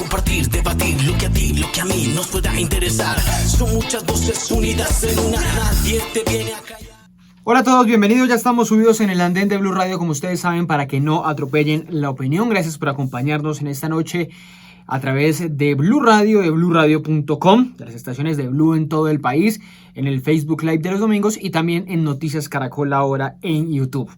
compartir, debatir lo que a ti, lo que a mí nos pueda interesar. Son muchas voces unidas en una, nadie te viene a callar. Hola a todos, bienvenidos, ya estamos subidos en el andén de Blue Radio, como ustedes saben, para que no atropellen la opinión. Gracias por acompañarnos en esta noche a través de Blue Radio, de bluradio.com, de las estaciones de Blue en todo el país, en el Facebook Live de los domingos y también en Noticias Caracol ahora en YouTube.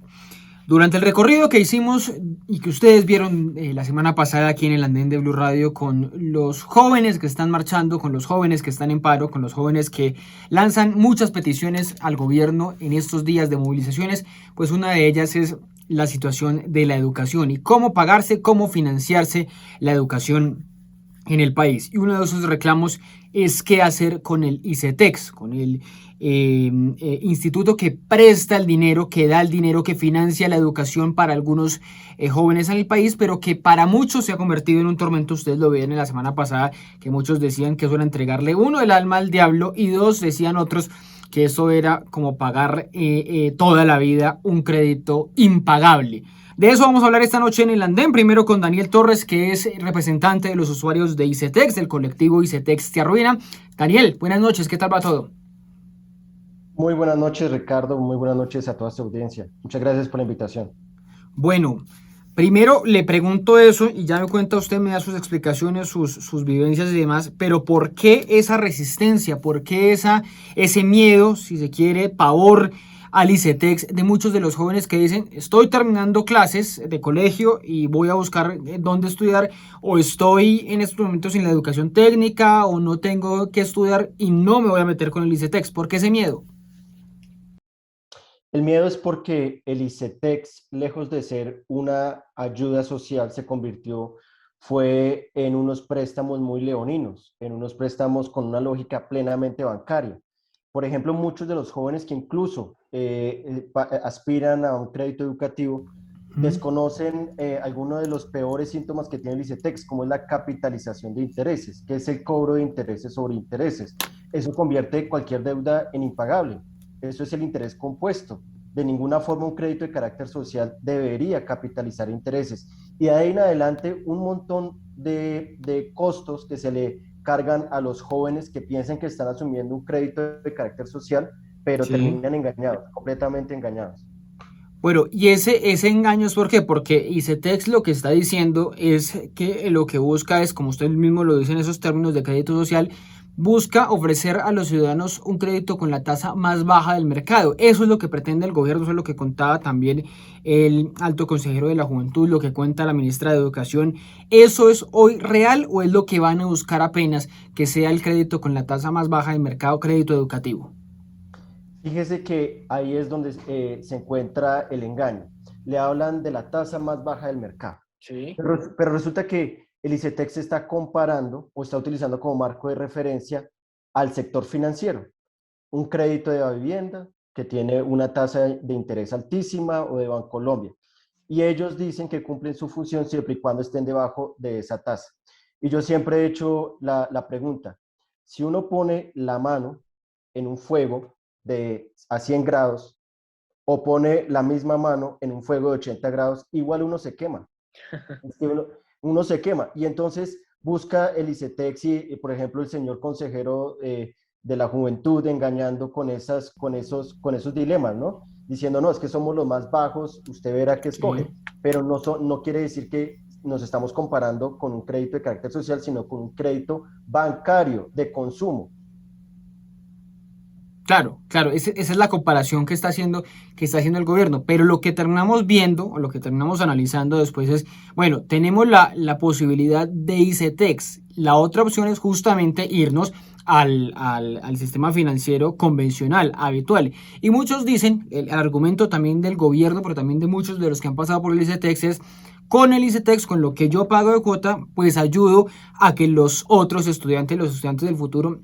Durante el recorrido que hicimos y que ustedes vieron la semana pasada aquí en el andén de Blue Radio con los jóvenes que están marchando, con los jóvenes que están en paro, con los jóvenes que lanzan muchas peticiones al gobierno en estos días de movilizaciones, pues una de ellas es la situación de la educación y cómo pagarse, cómo financiarse la educación en el país. Y uno de esos reclamos es qué hacer con el ICETEX, con el instituto que presta el dinero, que da el dinero, que financia la educación para algunos jóvenes en el país, pero que para muchos se ha convertido en un tormento. Ustedes lo veían en la semana pasada, que muchos decían que eso era entregarle uno el alma al diablo y dos decían otros que eso era como pagar toda la vida un crédito impagable. De eso vamos a hablar esta noche en el andén, primero con Daniel Torres, que es representante de los usuarios de ICETEX, del colectivo ICETEX Te Arruina. Daniel, buenas noches, ¿qué tal va todo? Muy buenas noches, Ricardo. Muy buenas noches a toda su audiencia. Muchas gracias por la invitación. Bueno, primero le pregunto eso y ya me cuenta usted, me da sus explicaciones, sus vivencias y demás, pero ¿por qué esa resistencia? ¿Por qué ese miedo, si se quiere, pavor al ICETEX de muchos de los jóvenes que dicen estoy terminando clases de colegio y voy a buscar dónde estudiar o estoy en estos momentos sin la educación técnica o no tengo que estudiar y no me voy a meter con el ICETEX? ¿Por qué ese miedo? El miedo es porque el ICETEX, lejos de ser una ayuda social, fue en unos préstamos muy leoninos, en unos préstamos con una lógica plenamente bancaria. Por ejemplo, muchos de los jóvenes que incluso aspiran a un crédito educativo desconocen algunos de los peores síntomas que tiene el ICETEX, como es la capitalización de intereses, que es el cobro de intereses sobre intereses. Eso convierte cualquier deuda en impagable. Eso es el interés compuesto. De ninguna forma un crédito de carácter social debería capitalizar intereses. Y de ahí en adelante un montón de costos que se le cargan a los jóvenes que piensan que están asumiendo un crédito de carácter social, pero Sí. terminan engañados, completamente engañados. Bueno, y ese engaño es ¿por qué? Porque ICETEX lo que está diciendo es que lo que busca es, como usted mismo lo dice en esos términos de crédito social, busca ofrecer a los ciudadanos un crédito con la tasa más baja del mercado. Eso es lo que pretende el gobierno, eso es lo que contaba también el alto consejero de la Juventud, lo que cuenta la ministra de Educación. ¿Eso es hoy real o es lo que van a buscar apenas que sea el crédito con la tasa más baja del mercado, crédito educativo? Fíjese que ahí es donde se encuentra el engaño. Le hablan de la tasa más baja del mercado. Sí. Pero resulta que el ICETEX está comparando o está utilizando como marco de referencia al sector financiero. Un crédito de vivienda que tiene una tasa de interés altísima o de Bancolombia. Y ellos dicen que cumplen su función siempre y cuando estén debajo de esa tasa. Y yo siempre he hecho la pregunta, si uno pone la mano en un fuego a 100 grados o pone la misma mano en un fuego de 80 grados, igual uno se quema. Es que uno se quema. Y entonces busca el ICETEX y, por ejemplo, el señor consejero de la juventud engañando con esos dilemas, ¿no? Diciendo, no, es que somos los más bajos, usted verá qué Sí. escoge. Pero no quiere decir que nos estamos comparando con un crédito de carácter social, sino con un crédito bancario de consumo. Claro, claro, esa es la comparación que está haciendo el gobierno, pero lo que terminamos viendo o lo que terminamos analizando después es, bueno, tenemos la posibilidad de ICETEX, la otra opción es justamente irnos al sistema financiero convencional, habitual, y muchos dicen, el argumento también del gobierno, pero también de muchos de los que han pasado por el ICETEX es, con el ICETEX, con lo que yo pago de cuota, pues ayudo a que los otros estudiantes, los estudiantes del futuro,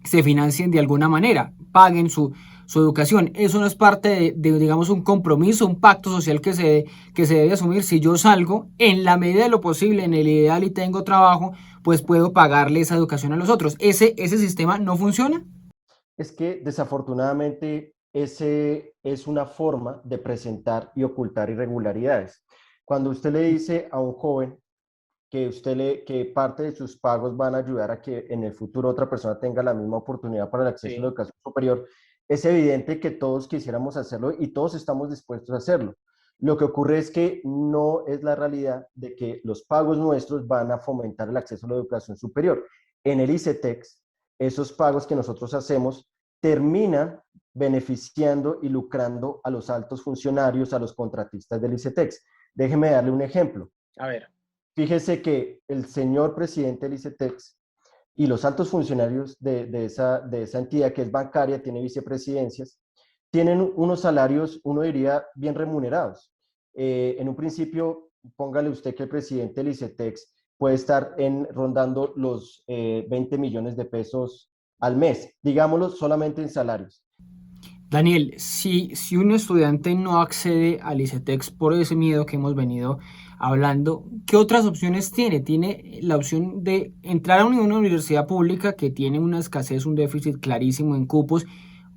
se financien de alguna manera, paguen su educación. Eso no es parte digamos, un compromiso, un pacto social que se debe asumir. Si yo salgo, en la medida de lo posible, en el ideal y tengo trabajo, pues puedo pagarle esa educación a los otros. Ese sistema no funciona. Es que desafortunadamente ese es una forma de presentar y ocultar irregularidades. Cuando usted le dice a un joven que parte de sus pagos van a ayudar a que en el futuro otra persona tenga la misma oportunidad para el acceso a la Sí. educación superior, es evidente que todos quisiéramos hacerlo y todos estamos dispuestos a hacerlo. Lo que ocurre es que no es la realidad de que los pagos nuestros van a fomentar el acceso a la educación superior. En el ICETEX, esos pagos que nosotros hacemos terminan beneficiando y lucrando a los altos funcionarios, a los contratistas del ICETEX. Déjeme darle un ejemplo. A ver. Fíjese que el señor presidente del ICETEX y los altos funcionarios de esa entidad que es bancaria, tiene vicepresidencias, tienen unos salarios, uno diría, bien remunerados. En un principio, póngale usted que el presidente del ICETEX puede estar rondando los 20 millones de pesos al mes, digámoslo solamente en salarios. Daniel, si un estudiante no accede al ICETEX por ese miedo que hemos venido hablando, ¿qué otras opciones tiene? Tiene la opción de entrar a una universidad pública que tiene una escasez, un déficit clarísimo en cupos,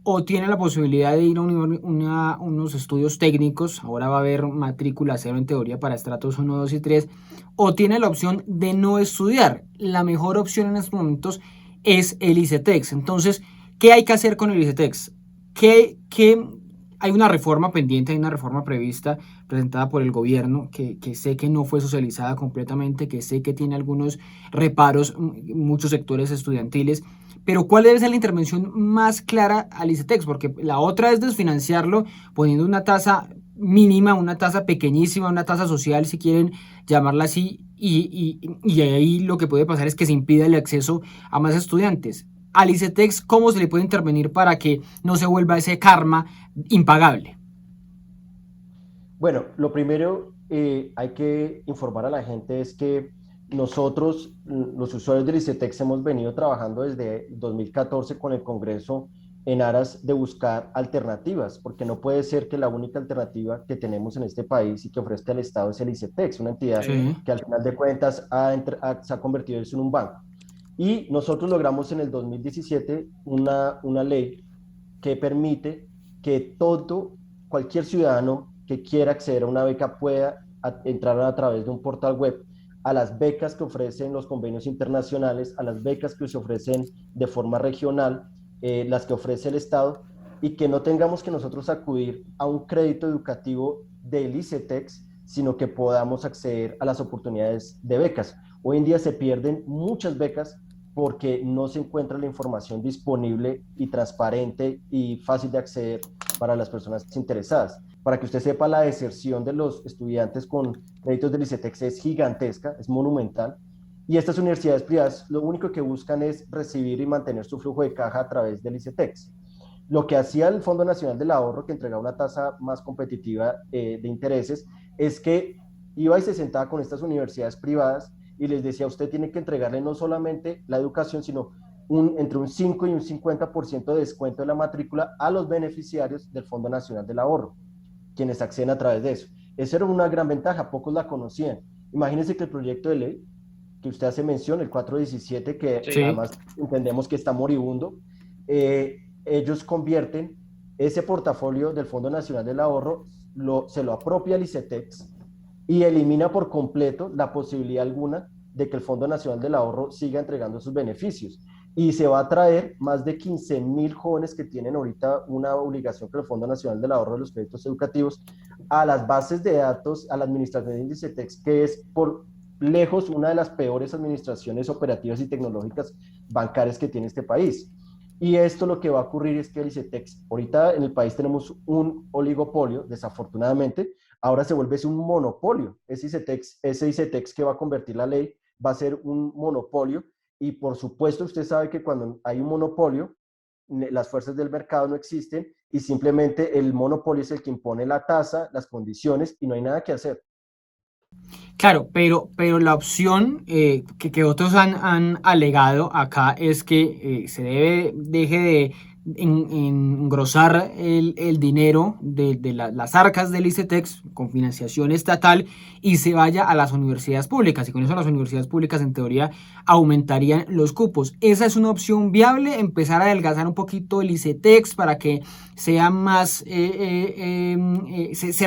o tiene la posibilidad de ir a unos estudios técnicos, ahora va a haber matrícula cero en teoría para estratos 1, 2 y 3, o tiene la opción de no estudiar. La mejor opción en estos momentos es el ICETEX. Entonces, ¿qué hay que hacer con el ICETEX? Que hay una reforma pendiente, hay una reforma prevista presentada por el gobierno que sé que no fue socializada completamente, que sé que tiene algunos reparos, muchos sectores estudiantiles, pero ¿cuál debe ser la intervención más clara al ICETEX? Porque la otra es desfinanciarlo poniendo una tasa mínima, una tasa pequeñísima, una tasa social, si quieren llamarla así, y ahí lo que puede pasar es que se impida el acceso a más estudiantes. Al ICETEX, ¿cómo se le puede intervenir para que no se vuelva ese karma impagable? Bueno, lo primero hay que informar a la gente es que nosotros, los usuarios del ICETEX, hemos venido trabajando desde 2014 con el Congreso en aras de buscar alternativas, porque no puede ser que la única alternativa que tenemos en este país y que ofrezca el Estado es el ICETEX, una entidad Sí. que al final de cuentas se ha convertido en un banco. Y nosotros logramos en el 2017 una ley que permite que cualquier ciudadano que quiera acceder a una beca pueda entrar a través de un portal web a las becas que ofrecen los convenios internacionales, a las becas que se ofrecen de forma regional, las que ofrece el Estado, y que no tengamos que nosotros acudir a un crédito educativo del ICETEX, sino que podamos acceder a las oportunidades de becas. Hoy en día se pierden muchas becas porque no se encuentra la información disponible y transparente y fácil de acceder para las personas interesadas. Para que usted sepa, la deserción de los estudiantes con créditos del ICETEX es gigantesca, es monumental, y estas universidades privadas lo único que buscan es recibir y mantener su flujo de caja a través del ICETEX. Lo que hacía el Fondo Nacional del Ahorro, que entregaba una tasa más competitiva de intereses, es que iba y se sentaba con estas universidades privadas y les decía, usted tiene que entregarle no solamente la educación, sino entre un 5 y un 50% de descuento de la matrícula a los beneficiarios del Fondo Nacional del Ahorro, quienes acceden a través de eso. Esa era una gran ventaja, pocos la conocían. Imagínense que el proyecto de ley que usted hace mención, el 417, que Sí. además entendemos que está moribundo, ellos convierten ese portafolio del Fondo Nacional del Ahorro, se lo apropia el ICETEX y elimina por completo la posibilidad alguna de que el Fondo Nacional del Ahorro siga entregando sus beneficios. Y se va a traer más de 15.000 jóvenes que tienen ahorita una obligación con el Fondo Nacional del Ahorro de los créditos educativos a las bases de datos, a la administración de ICETEX, que es por lejos una de las peores administraciones operativas y tecnológicas bancarias que tiene este país. Y esto lo que va a ocurrir es que el ICETEX, ahorita en el país tenemos un oligopolio, desafortunadamente, ahora se vuelve un monopolio. Ese ICETEX que va a convertir la ley va a ser un monopolio, y por supuesto usted sabe que cuando hay un monopolio, las fuerzas del mercado no existen y simplemente el monopolio es el que impone la tasa, las condiciones, y no hay nada que hacer. Claro, pero la opción que otros han alegado acá es que deje engrosar el dinero de las arcas del ICETEX con financiación estatal y se vaya a las universidades públicas. Y con eso las universidades públicas en teoría aumentarían los cupos. Esa es una opción viable, empezar a adelgazar un poquito el ICETEX para que sea más, se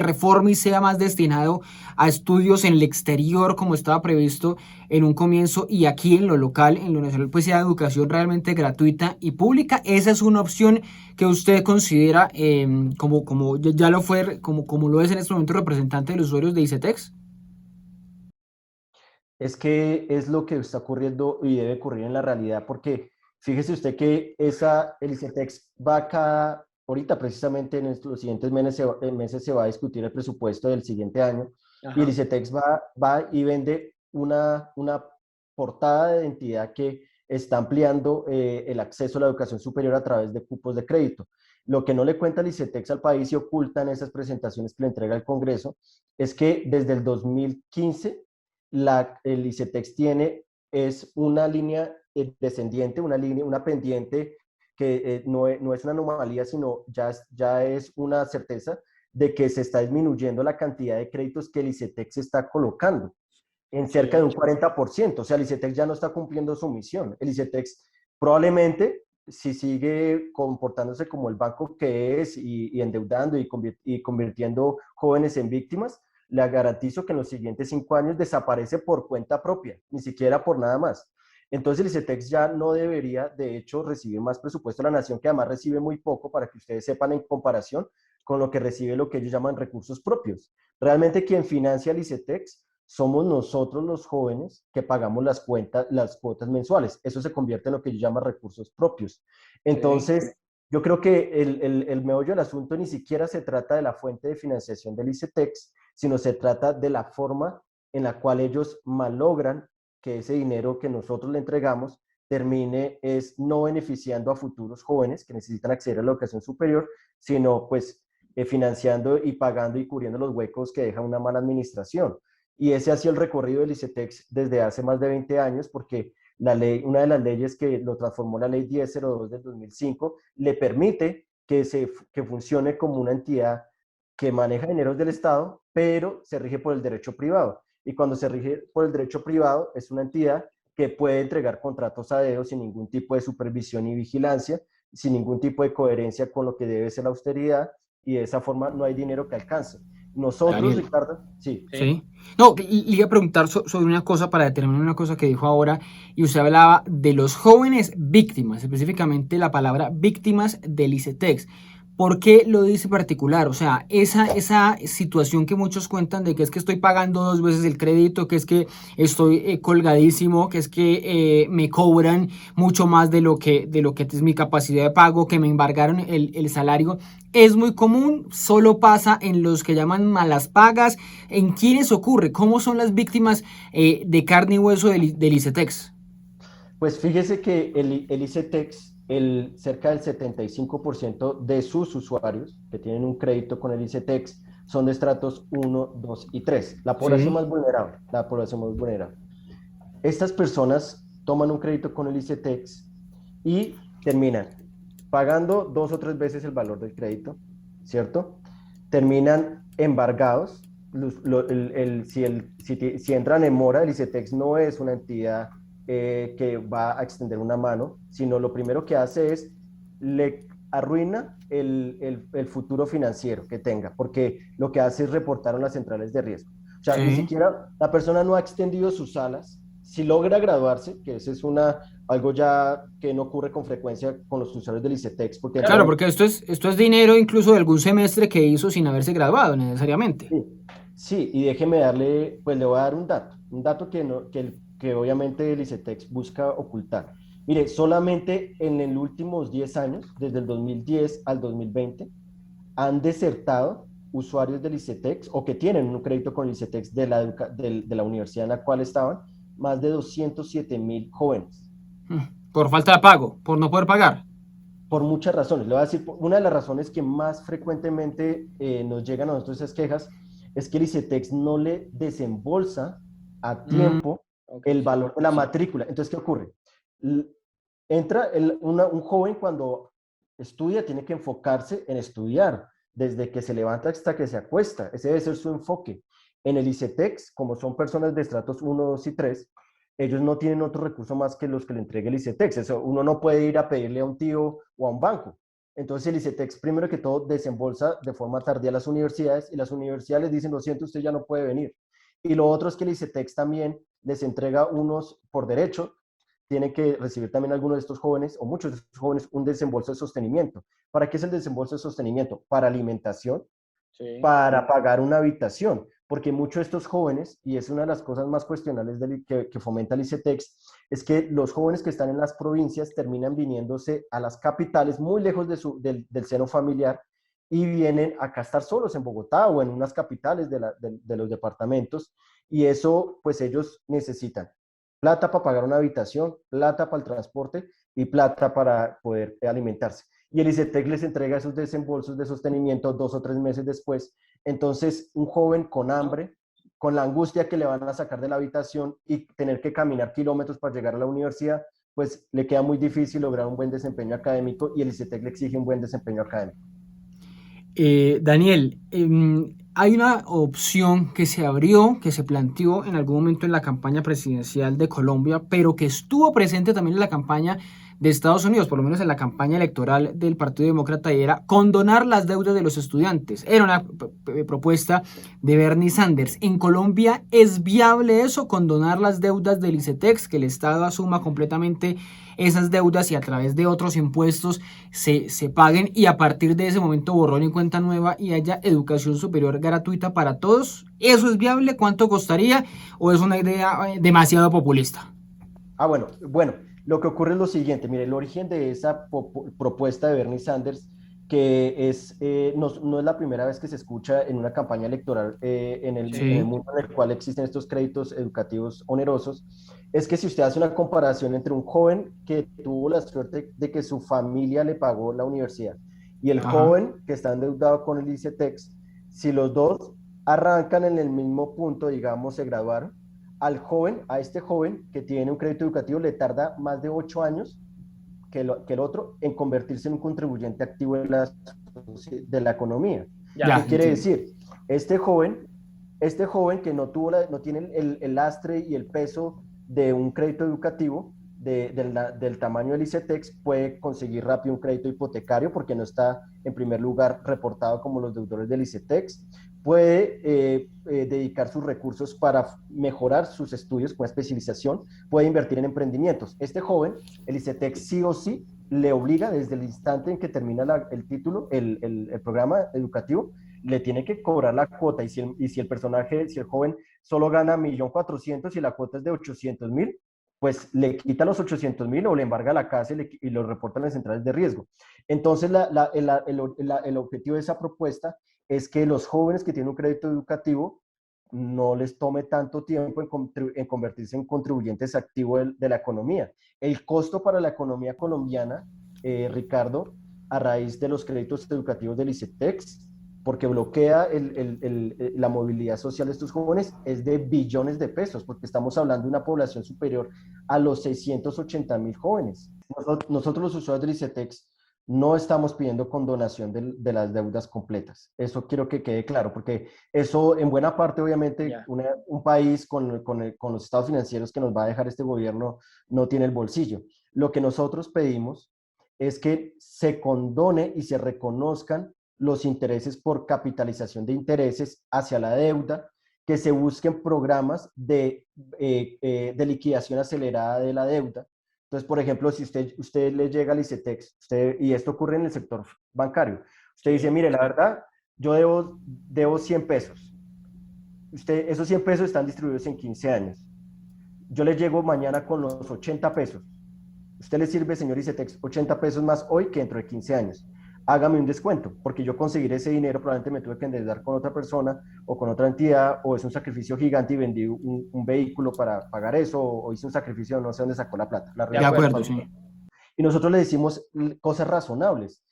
reforme y sea más destinado a estudios en el exterior como estaba previsto en un comienzo, y aquí en lo local, en lo nacional, pues sea educación realmente gratuita y pública. Esa es una opción que usted considera como ya lo fue, como lo es en este momento representante de los usuarios de ICETEX. Es que es lo que está ocurriendo y debe ocurrir en la realidad, porque fíjese usted que el ICETEX va cada, ahorita precisamente en los siguientes meses se va a discutir el presupuesto del siguiente año, y el Ajá. ICETEX va y vende una portada de identidad que está ampliando el acceso a la educación superior a través de cupos de crédito. Lo que no le cuenta el ICETEX al país y oculta en esas presentaciones que le entrega el Congreso es que desde el 2015 el ICETEX tiene es una línea descendiente, una pendiente que no es una anomalía, sino ya es una certeza de que se está disminuyendo la cantidad de créditos que el ICETEX está colocando en cerca de Sí. un 40%. O sea, el ICETEX ya no está cumpliendo su misión. El ICETEX probablemente, si sigue comportándose como el banco que es y endeudando y convirtiendo jóvenes en víctimas, le garantizo que en los siguientes 5 años desaparece por cuenta propia, ni siquiera por nada más. Entonces el ICETEX ya no debería, de hecho, recibir más presupuesto de la nación, que además recibe muy poco, para que ustedes sepan, en comparación con lo que recibe lo que ellos llaman recursos propios. Realmente quien financia el ICETEX somos nosotros los jóvenes que pagamos las cuotas mensuales. Eso se convierte en lo que yo llamo recursos propios. Sí. Entonces, yo creo que el meollo del asunto ni siquiera se trata de la fuente de financiación del ICETEX, sino se trata de la forma en la cual ellos malogran que ese dinero que nosotros le entregamos termine es no beneficiando a futuros jóvenes que necesitan acceder a la educación superior, sino pues financiando y pagando y cubriendo los huecos que deja una mala administración. Y ese ha sido el recorrido del ICETEX desde hace más de 20 años, porque una de las leyes que lo transformó, la ley 1002 del 2005, le permite que funcione como una entidad que maneja dineros del Estado, pero se rige por el derecho privado. Y cuando se rige por el derecho privado, es una entidad que puede entregar contratos a dedo sin ningún tipo de supervisión y vigilancia, sin ningún tipo de coherencia con lo que debe ser la austeridad, y de esa forma no hay dinero que alcance. Nosotros, Daniel. Ricardo, sí. Sí. No, le iba a preguntar sobre una cosa para determinar una cosa que dijo ahora, y usted hablaba de los jóvenes víctimas, específicamente la palabra víctimas del ICETEX. ¿Por qué lo dice particular? O sea, esa situación que muchos cuentan de que es que estoy pagando 2 veces el crédito, que es que estoy colgadísimo, que es que me cobran mucho más de lo que es mi capacidad de pago, que me embargaron el salario, es muy común, solo pasa en los que llaman malas pagas. ¿En quiénes ocurre? ¿Cómo son las víctimas de carne y hueso del ICETEX? Pues fíjese que el ICETEX, cerca del 75% de sus usuarios que tienen un crédito con el ICETEX son de estratos 1, 2 y 3, Sí. la población más vulnerable. Estas personas toman un crédito con el ICETEX y terminan pagando 2 o 3 veces el valor del crédito, ¿cierto? Terminan embargados. Si entran en mora, el ICETEX no es una entidad que va a extender una mano, sino lo primero que hace es le arruina el futuro financiero que tenga, porque lo que hace es reportar a las centrales de riesgo. O sea, ni Sí. siquiera la persona no ha extendido sus alas. Si logra graduarse, que ese es algo ya que no ocurre con frecuencia con los usuarios del ICETEX, porque Claro, entran. porque esto es dinero incluso de algún semestre que hizo sin haberse graduado necesariamente. Sí, sí, y déjeme darle, pues le voy a dar un dato que, no, que obviamente el ICETEX busca ocultar. Mire, solamente en los últimos 10 años, desde el 2010 al 2020, han desertado usuarios del ICETEX o que tienen un crédito con el ICETEX de la universidad en la cual estaban, más de 207.000 jóvenes. Por falta de pago, por no poder pagar. Por muchas razones. Le voy a decir, una de las razones que más frecuentemente nos llegan a nosotros esas quejas es que el ICETEX no le desembolsa a Mm, tiempo ok, el sí, valor de la sí. matrícula. Entonces, ¿qué ocurre? Entra un joven cuando estudia, tiene que enfocarse en estudiar, desde que se levanta hasta que se acuesta. Ese debe ser su enfoque. En el ICETEX, como son personas de estratos 1, 2 y 3, ellos no tienen otro recurso más que los que le entregue el ICETEX. Eso, uno no puede ir a pedirle a un tío o a un banco. Entonces el ICETEX, primero que todo, desembolsa de forma tardía a las universidades y las universidades les dicen, lo siento, usted ya no puede venir. Y lo otro es que el ICETEX también les entrega unos por derecho, tienen que recibir también algunos de estos jóvenes, o muchos de estos jóvenes, un desembolso de sostenimiento. ¿Para qué es el desembolso de sostenimiento? Para alimentación, Sí. para pagar una habitación, porque muchos de estos jóvenes, y es una de las cosas más cuestionables que fomenta el ICETEX, es que los jóvenes que están en las provincias terminan viniéndose a las capitales, muy lejos del seno familiar, y vienen acá a estar solos en Bogotá o en unas capitales de los departamentos, y eso pues ellos necesitan plata para pagar una habitación, plata para el transporte y plata para poder alimentarse. Y el ICETEX les entrega esos desembolsos de sostenimiento 2 o 3 meses después. Entonces, un joven con hambre, con la angustia que le van a sacar de la habitación y tener que caminar kilómetros para llegar a la universidad, pues le queda muy difícil lograr un buen desempeño académico y el ICETEX le exige un buen desempeño académico. Daniel, hay una opción que se abrió, que se planteó en algún momento en la campaña presidencial de Colombia, pero que estuvo presente también en la campaña de Estados Unidos, por lo menos en la campaña electoral del Partido Demócrata, y era condonar las deudas de los estudiantes. Era una propuesta de Bernie Sanders. ¿En Colombia es viable eso, condonar las deudas del ICETEX, que el Estado asuma completamente esas deudas y a través de otros impuestos se paguen, y a partir de ese momento borrón y cuenta nueva y haya educación superior gratuita para todos? ¿Eso es viable? ¿Cuánto costaría? ¿O es una idea demasiado populista? Bueno, lo que ocurre es lo siguiente, mire, el origen de esa propuesta de Bernie Sanders, que no es la primera vez que se escucha en una campaña electoral en el mundo en el cual existen estos créditos educativos onerosos, es que si usted hace una comparación entre un joven que tuvo la suerte de que su familia le pagó la universidad y el joven que está endeudado con el ICETEX, si los dos arrancan en el mismo punto, digamos, se graduaron, a este joven que tiene un crédito educativo le tarda más de 8 años que el otro en convertirse en un contribuyente activo de la economía. ¿Qué quiere decir? Este joven que no tiene el lastre y el peso de un crédito educativo del tamaño del ICETEX, puede conseguir rápido un crédito hipotecario porque no está en primer lugar reportado como los deudores del ICETEX, puede dedicar sus recursos para mejorar sus estudios con especialización, puede invertir en emprendimientos. Este joven, el ICETEX sí o sí le obliga desde el instante en que termina el título, el programa educativo, le tiene que cobrar la cuota, y si el joven solo gana 1.400.000 y la cuota es de 800.000, pues le quita los 800.000 o le embarga la casa y lo reportan en las centrales de riesgo. Entonces, el objetivo de esa propuesta es que los jóvenes que tienen un crédito educativo no les tome tanto tiempo en convertirse en contribuyentes activos de la economía. El costo para la economía colombiana, Ricardo, a raíz de los créditos educativos del ICETEX, porque bloquea la movilidad social de estos jóvenes, es de billones de pesos, porque estamos hablando de una población superior a los 680.000 jóvenes. Nosotros los usuarios del ICETEX no estamos pidiendo condonación de las deudas completas. Eso quiero que quede claro, porque eso en buena parte, obviamente, un país con los estados financieros que nos va a dejar este gobierno no tiene el bolsillo. Lo que nosotros pedimos es que se condone y se reconozcan los intereses por capitalización de intereses hacia la deuda, que se busquen programas de liquidación acelerada de la deuda. Entonces, por ejemplo, si usted le llega al ICETEX, y esto ocurre en el sector bancario, usted dice, mire, la verdad, yo debo 100 pesos. Esos 100 pesos están distribuidos en 15 años. Yo le llego mañana con los 80 pesos. Usted le sirve, señor ICETEX, 80 pesos más hoy que dentro de 15 años. Hágame un descuento, porque yo conseguir ese dinero probablemente me tuve que endeudar con otra persona o con otra entidad, o es un sacrificio gigante y vendí un vehículo para pagar eso, o hice un sacrificio, no sé dónde sacó la plata. De acuerdo, sí. Y nosotros le decimos cosas razonables.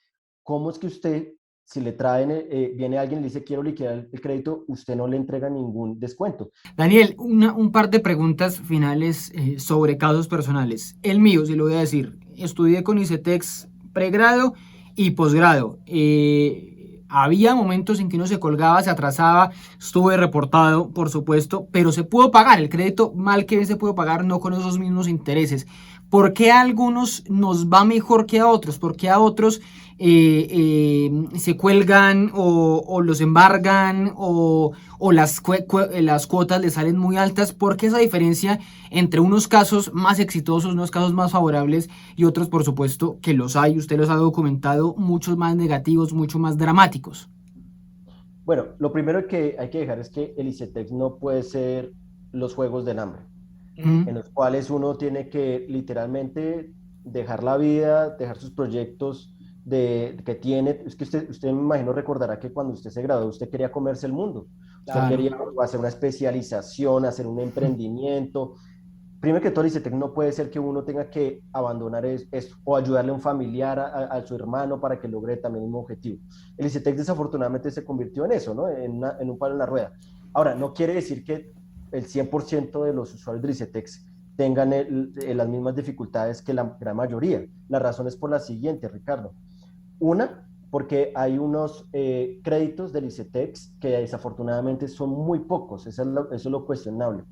¿Cómo es que usted, si le traen, viene alguien y le dice quiero liquidar el crédito, usted no le entrega ningún descuento? Daniel, un par de preguntas finales sobre casos personales. El mío, si lo voy a decir, estudié con ICETEX pregrado y posgrado. Había momentos en que uno se colgaba, se atrasaba, estuve reportado, por supuesto, pero se pudo pagar el crédito, mal que bien se pudo pagar, no con esos mismos intereses. ¿Por qué a algunos nos va mejor que a otros? ¿Por qué a otros se cuelgan o los embargan o las cuotas les salen muy altas? ¿Por qué esa diferencia entre unos casos más exitosos, unos casos más favorables y otros, por supuesto, que los hay, usted los ha documentado, muchos más negativos, mucho más dramáticos? Bueno, lo primero que hay que dejar es que el ICETEX no puede ser los juegos del hambre, en Mm, los cuales uno tiene que literalmente dejar la vida, dejar sus proyectos que tiene. Es que usted me imagino recordará que cuando usted se graduó, usted quería comerse el mundo. Usted claro. quería hacer una especialización, hacer un emprendimiento. Primero que todo, el ICETEX no puede ser que uno tenga que abandonar eso o ayudarle a un familiar, a su hermano para que logre también un objetivo. El ICETEX desafortunadamente se convirtió en eso, ¿no? En un palo en la rueda. Ahora, no quiere decir que el 100% de los usuarios del ICETEX tengan las mismas dificultades que la gran mayoría. La razón es por la siguiente, Ricardo. Una, porque hay unos créditos del ICETEX que desafortunadamente son muy pocos, eso es lo cuestionable,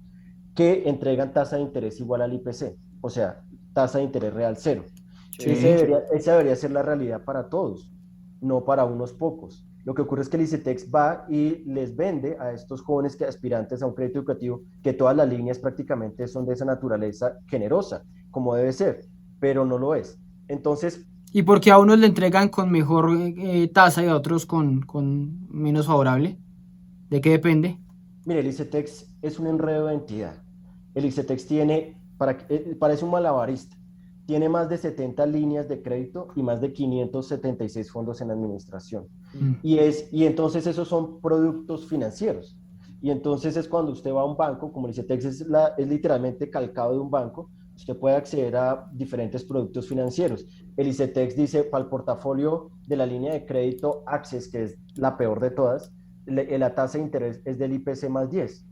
que entregan tasa de interés igual al IPC, o sea, tasa de interés real cero. Sí. Esa debería ser la realidad para todos, no para unos pocos. Lo que ocurre es que el ICETEX va y les vende a estos jóvenes que aspirantes a un crédito educativo que todas las líneas prácticamente son de esa naturaleza generosa, como debe ser, pero no lo es. Entonces, ¿Y por qué a unos le entregan con mejor tasa y a otros con menos favorable? ¿De qué depende? mire, el ICETEX es un enredo de entidad. El ICETEX parece un malabarista. Tiene más de 70 líneas de crédito y más de 576 fondos en administración. Mm. Y entonces esos son productos financieros. Y entonces es cuando usted va a un banco, como el ICETEX es literalmente calcado de un banco, usted puede acceder a diferentes productos financieros. El ICETEX dice, para el portafolio de la línea de crédito Access, que es la peor de todas, la tasa de interés es del IPC más 10.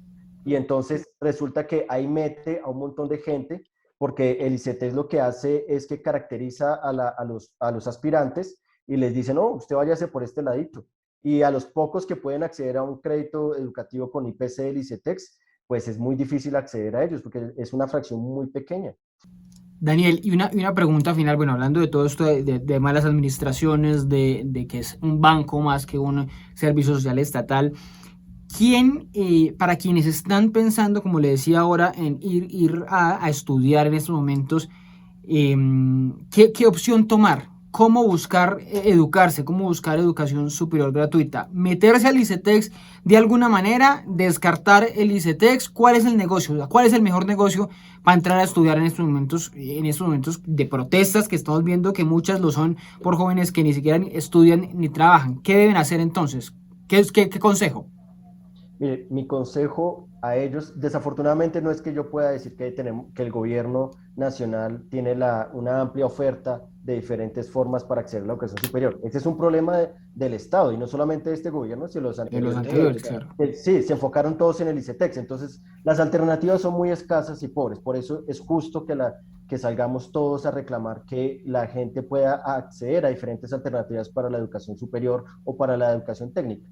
Y entonces resulta que ahí mete a un montón de gente, porque el ICETEX lo que hace es que caracteriza a los aspirantes y les dice, no, usted váyase por este ladito. Y a los pocos que pueden acceder a un crédito educativo con IPC del ICETEX, pues es muy difícil acceder a ellos, porque es una fracción muy pequeña. Daniel, y una pregunta final, bueno, hablando de todo esto de malas administraciones, de que es un banco más que un servicio social estatal, ¿quién, para quienes están pensando, como le decía ahora, en ir a estudiar en estos momentos, ¿qué opción tomar? ¿Cómo buscar educarse? ¿Cómo buscar educación superior gratuita? ¿Meterse al ICETEX de alguna manera? ¿Descartar el ICETEX? ¿Cuál es el negocio? O sea, ¿cuál es el mejor negocio para entrar a estudiar en estos momentos de protestas que estamos viendo que muchas lo son por jóvenes que ni siquiera estudian ni trabajan? ¿Qué deben hacer entonces? ¿Qué consejo? Mire, mi consejo a ellos, desafortunadamente no es que yo pueda decir que el gobierno nacional tiene una amplia oferta de diferentes formas para acceder a la educación superior. Ese es un problema del Estado y no solamente de este gobierno, sino los De los anteriores. anteriores, claro. Sí, se enfocaron todos en el ICETEX. Entonces, las alternativas son muy escasas y pobres. Por eso es justo que salgamos todos a reclamar que la gente pueda acceder a diferentes alternativas para la educación superior o para la educación técnica.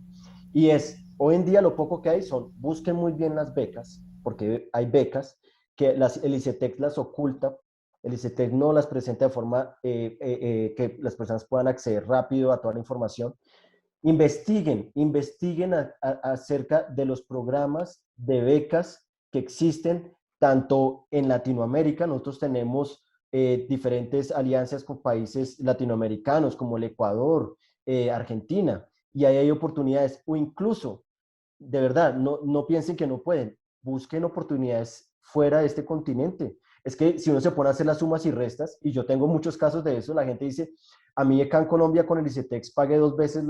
Y hoy en día lo poco que hay busquen muy bien las becas, porque hay becas que el ICETEX las oculta, el ICETEX no las presenta de forma que las personas puedan acceder rápido a toda la información. Investiguen acerca de los programas de becas que existen tanto en Latinoamérica. Nosotros tenemos diferentes alianzas con países latinoamericanos como el Ecuador, Argentina, y ahí hay oportunidades, o incluso, de verdad, no piensen que no pueden, busquen oportunidades fuera de este continente. Es que si uno se pone a hacer las sumas y restas, y yo tengo muchos casos de eso, la gente dice, a mí acá en Colombia con el ICETEX pagué 2 veces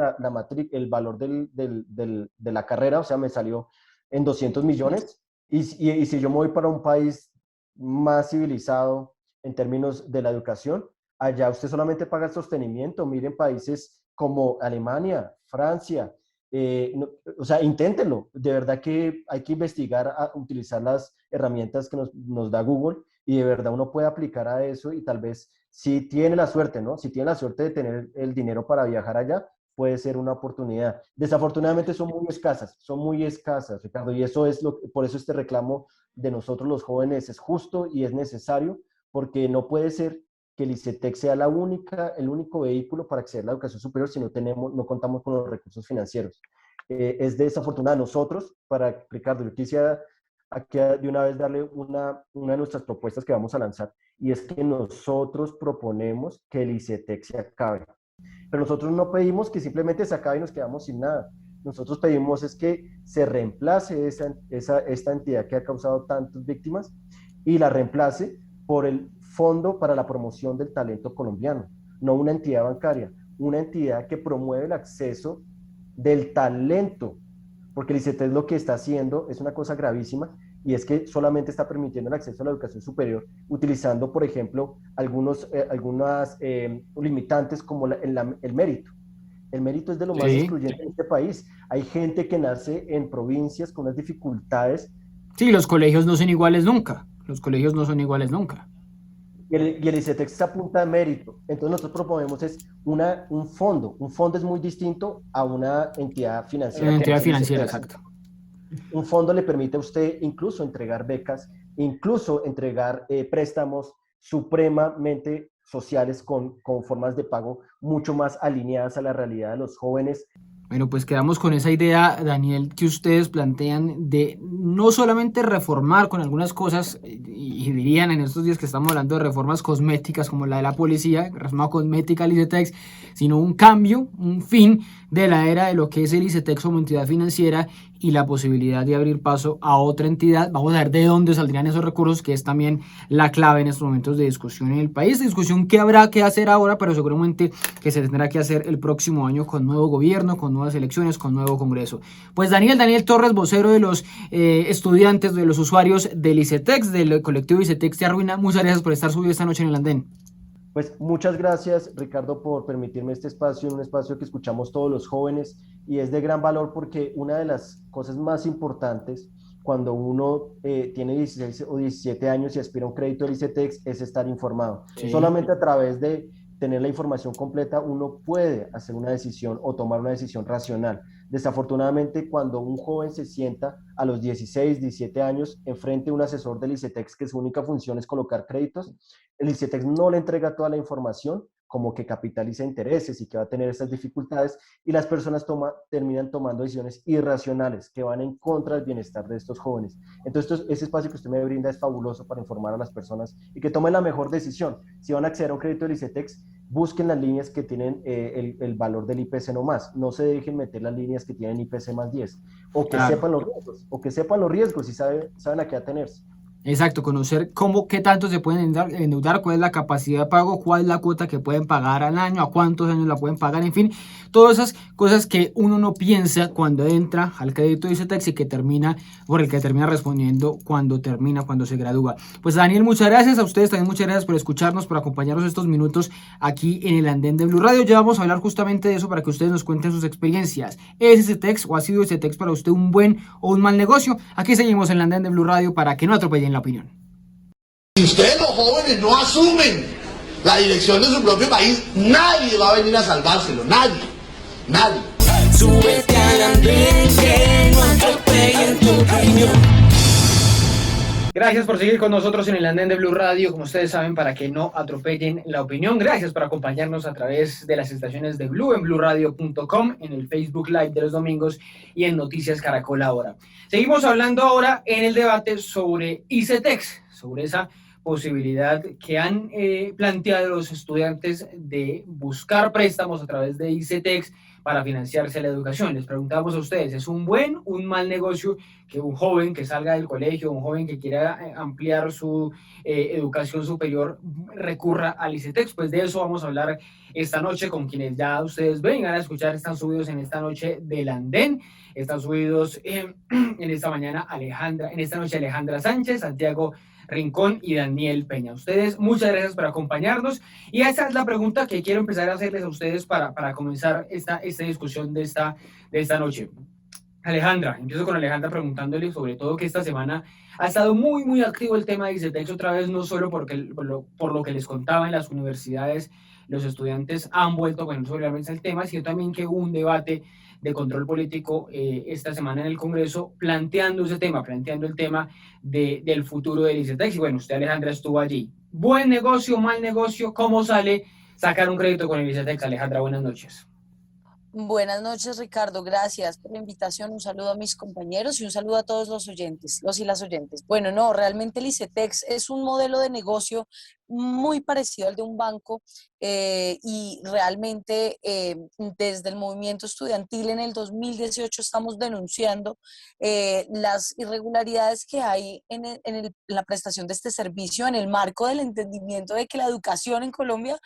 el valor de la carrera, o sea, me salió en 200 millones, y si yo me voy para un país más civilizado en términos de la educación, allá usted solamente paga el sostenimiento. Miren países como Alemania, Francia, no, o sea, inténtenlo. De verdad que hay que investigar, utilizar las herramientas que nos da Google y de verdad uno puede aplicar a eso y tal vez si tiene la suerte, ¿no? Si tiene la suerte de tener el dinero para viajar allá, puede ser una oportunidad. Desafortunadamente son muy escasas, Ricardo, y eso es por eso este reclamo de nosotros los jóvenes es justo y es necesario, porque no puede ser que el ICETEX sea el único vehículo para acceder a la educación superior si no contamos con los recursos financieros. Es desafortunado. Nosotros, para Ricardo, yo quisiera aquí de una vez darle una de nuestras propuestas que vamos a lanzar, y es que nosotros proponemos que el ICETEX se acabe. Pero nosotros no pedimos que simplemente se acabe y nos quedamos sin nada. Nosotros pedimos es que se reemplace esta entidad que ha causado tantas víctimas y la reemplace por el Fondo para la Promoción del Talento Colombiano, no una entidad bancaria, una entidad que promueve el acceso del talento, porque el ICETEX lo que está haciendo es una cosa gravísima, y es que solamente está permitiendo el acceso a la educación superior utilizando, por ejemplo, algunas limitantes como el mérito. El mérito es de lo más excluyente en este país. Hay gente que nace en provincias con unas dificultades. Sí, los colegios no son iguales nunca. Los colegios no son iguales nunca. Y el ICETEX se apunta a mérito. Entonces nosotros proponemos es un fondo. Un fondo es muy distinto a una entidad financiera. Una entidad financiera, exacto. Un fondo le permite a usted incluso entregar becas, incluso entregar préstamos supremamente sociales con formas de pago mucho más alineadas a la realidad de los jóvenes. Bueno, pues quedamos con esa idea, Daniel, que ustedes plantean de no solamente reformar con algunas cosas, y dirían en estos días que estamos hablando de reformas cosméticas como la de la policía, reforma cosmética al ICETEX, sino un cambio, un fin de la era de lo que es el ICETEX como entidad financiera y la posibilidad de abrir paso a otra entidad. Vamos a ver de dónde saldrían esos recursos, que es también la clave en estos momentos de discusión en el país, discusión que habrá que hacer ahora, pero seguramente que se tendrá que hacer el próximo año con nuevo gobierno, con nuevas elecciones, con nuevo Congreso. Pues Daniel Torres, vocero de los estudiantes, de los usuarios del ICETEX, del colectivo ICETEX Te Arruina, muchas gracias por estar subido esta noche en el andén. Pues muchas gracias, Ricardo, por permitirme este espacio, un espacio que escuchamos todos los jóvenes, y es de gran valor porque una de las cosas más importantes cuando uno tiene 16 o 17 años y aspira a un crédito del ICETEX es estar informado. Sí. Solamente a través de tener la información completa uno puede hacer una decisión o tomar una decisión racional. Desafortunadamente, cuando un joven se sienta a los 16, 17 años enfrente a un asesor del ICETEX que su única función es colocar créditos, el ICETEX no le entrega toda la información, como que capitaliza intereses y que va a tener estas dificultades, y las personas terminan tomando decisiones irracionales que van en contra del bienestar de estos jóvenes. Entonces, ese espacio que usted me brinda es fabuloso para informar a las personas y que tomen la mejor decisión. Si van a acceder a un crédito del ICETEX, busquen las líneas que tienen el valor del IPC no más. No se dejen meter las líneas que tienen IPC más 10. O que sepan los riesgos y saben a qué atenerse. Exacto, conocer qué tanto se pueden endeudar, cuál es la capacidad de pago, cuál es la cuota que pueden pagar al año, a cuántos años la pueden pagar, en fin, todas esas cosas que uno no piensa cuando entra al crédito de ICETEX y por el que termina respondiendo cuando se gradúa. Pues Daniel, muchas gracias, a ustedes también muchas gracias por escucharnos, por acompañarnos estos minutos aquí en el andén de Blue Radio. Ya vamos a hablar justamente de eso para que ustedes nos cuenten sus experiencias. ¿Es ICETEX o ha sido ICETEX para usted un buen o un mal negocio? Aquí seguimos en el andén de Blue Radio para que no atropellen la opinión. Si ustedes los jóvenes no asumen la dirección de su propio país, nadie va a venir a salvárselo, nadie. Súbete al andén, que no atropellen tu opinión. Gracias por seguir con nosotros en el andén de Blue Radio, como ustedes saben, para que no atropellen la opinión. Gracias por acompañarnos a través de las estaciones de Blue, en bluradio.com, en el Facebook Live de los domingos y en Noticias Caracol ahora. Seguimos hablando ahora en el debate sobre ICETEX, sobre esa posibilidad que han planteado los estudiantes de buscar préstamos a través de ICETEX para financiarse la educación. Les preguntamos a ustedes, ¿es un buen, un mal negocio que un joven que salga del colegio, un joven que quiera ampliar su educación superior recurra al ICETEX? Pues de eso vamos a hablar esta noche con quienes ya ustedes vengan a escuchar, están subidos en esta noche del andén, están subidos en esta noche Alejandra Sánchez, Santiago Rincón y Daniel Peña. Ustedes, muchas gracias por acompañarnos, y esa es la pregunta que quiero empezar a hacerles a ustedes para comenzar esta discusión de esta noche. Alejandra, empiezo con Alejandra preguntándole sobre todo que esta semana ha estado muy, muy activo el tema de ICETEX otra vez, no solo por lo que les contaba en las universidades, los estudiantes han vuelto a poner sobre la mesa el tema, sino también que hubo un debate de control político esta semana en el Congreso planteando ese tema, planteando el tema del futuro del ICETEX. Y bueno, usted, Alejandra, estuvo allí. ¿Buen negocio, mal negocio? ¿Cómo sale sacar un crédito con el ICETEX? Alejandra, buenas noches. Buenas noches, Ricardo. Gracias por la invitación. Un saludo a mis compañeros y un saludo a todos los oyentes, los y las oyentes. Bueno, no, realmente el ICETEX es un modelo de negocio muy parecido al de un banco y realmente desde el movimiento estudiantil en el 2018 estamos denunciando las irregularidades que hay en la prestación de este servicio en el marco del entendimiento de que la educación en Colombia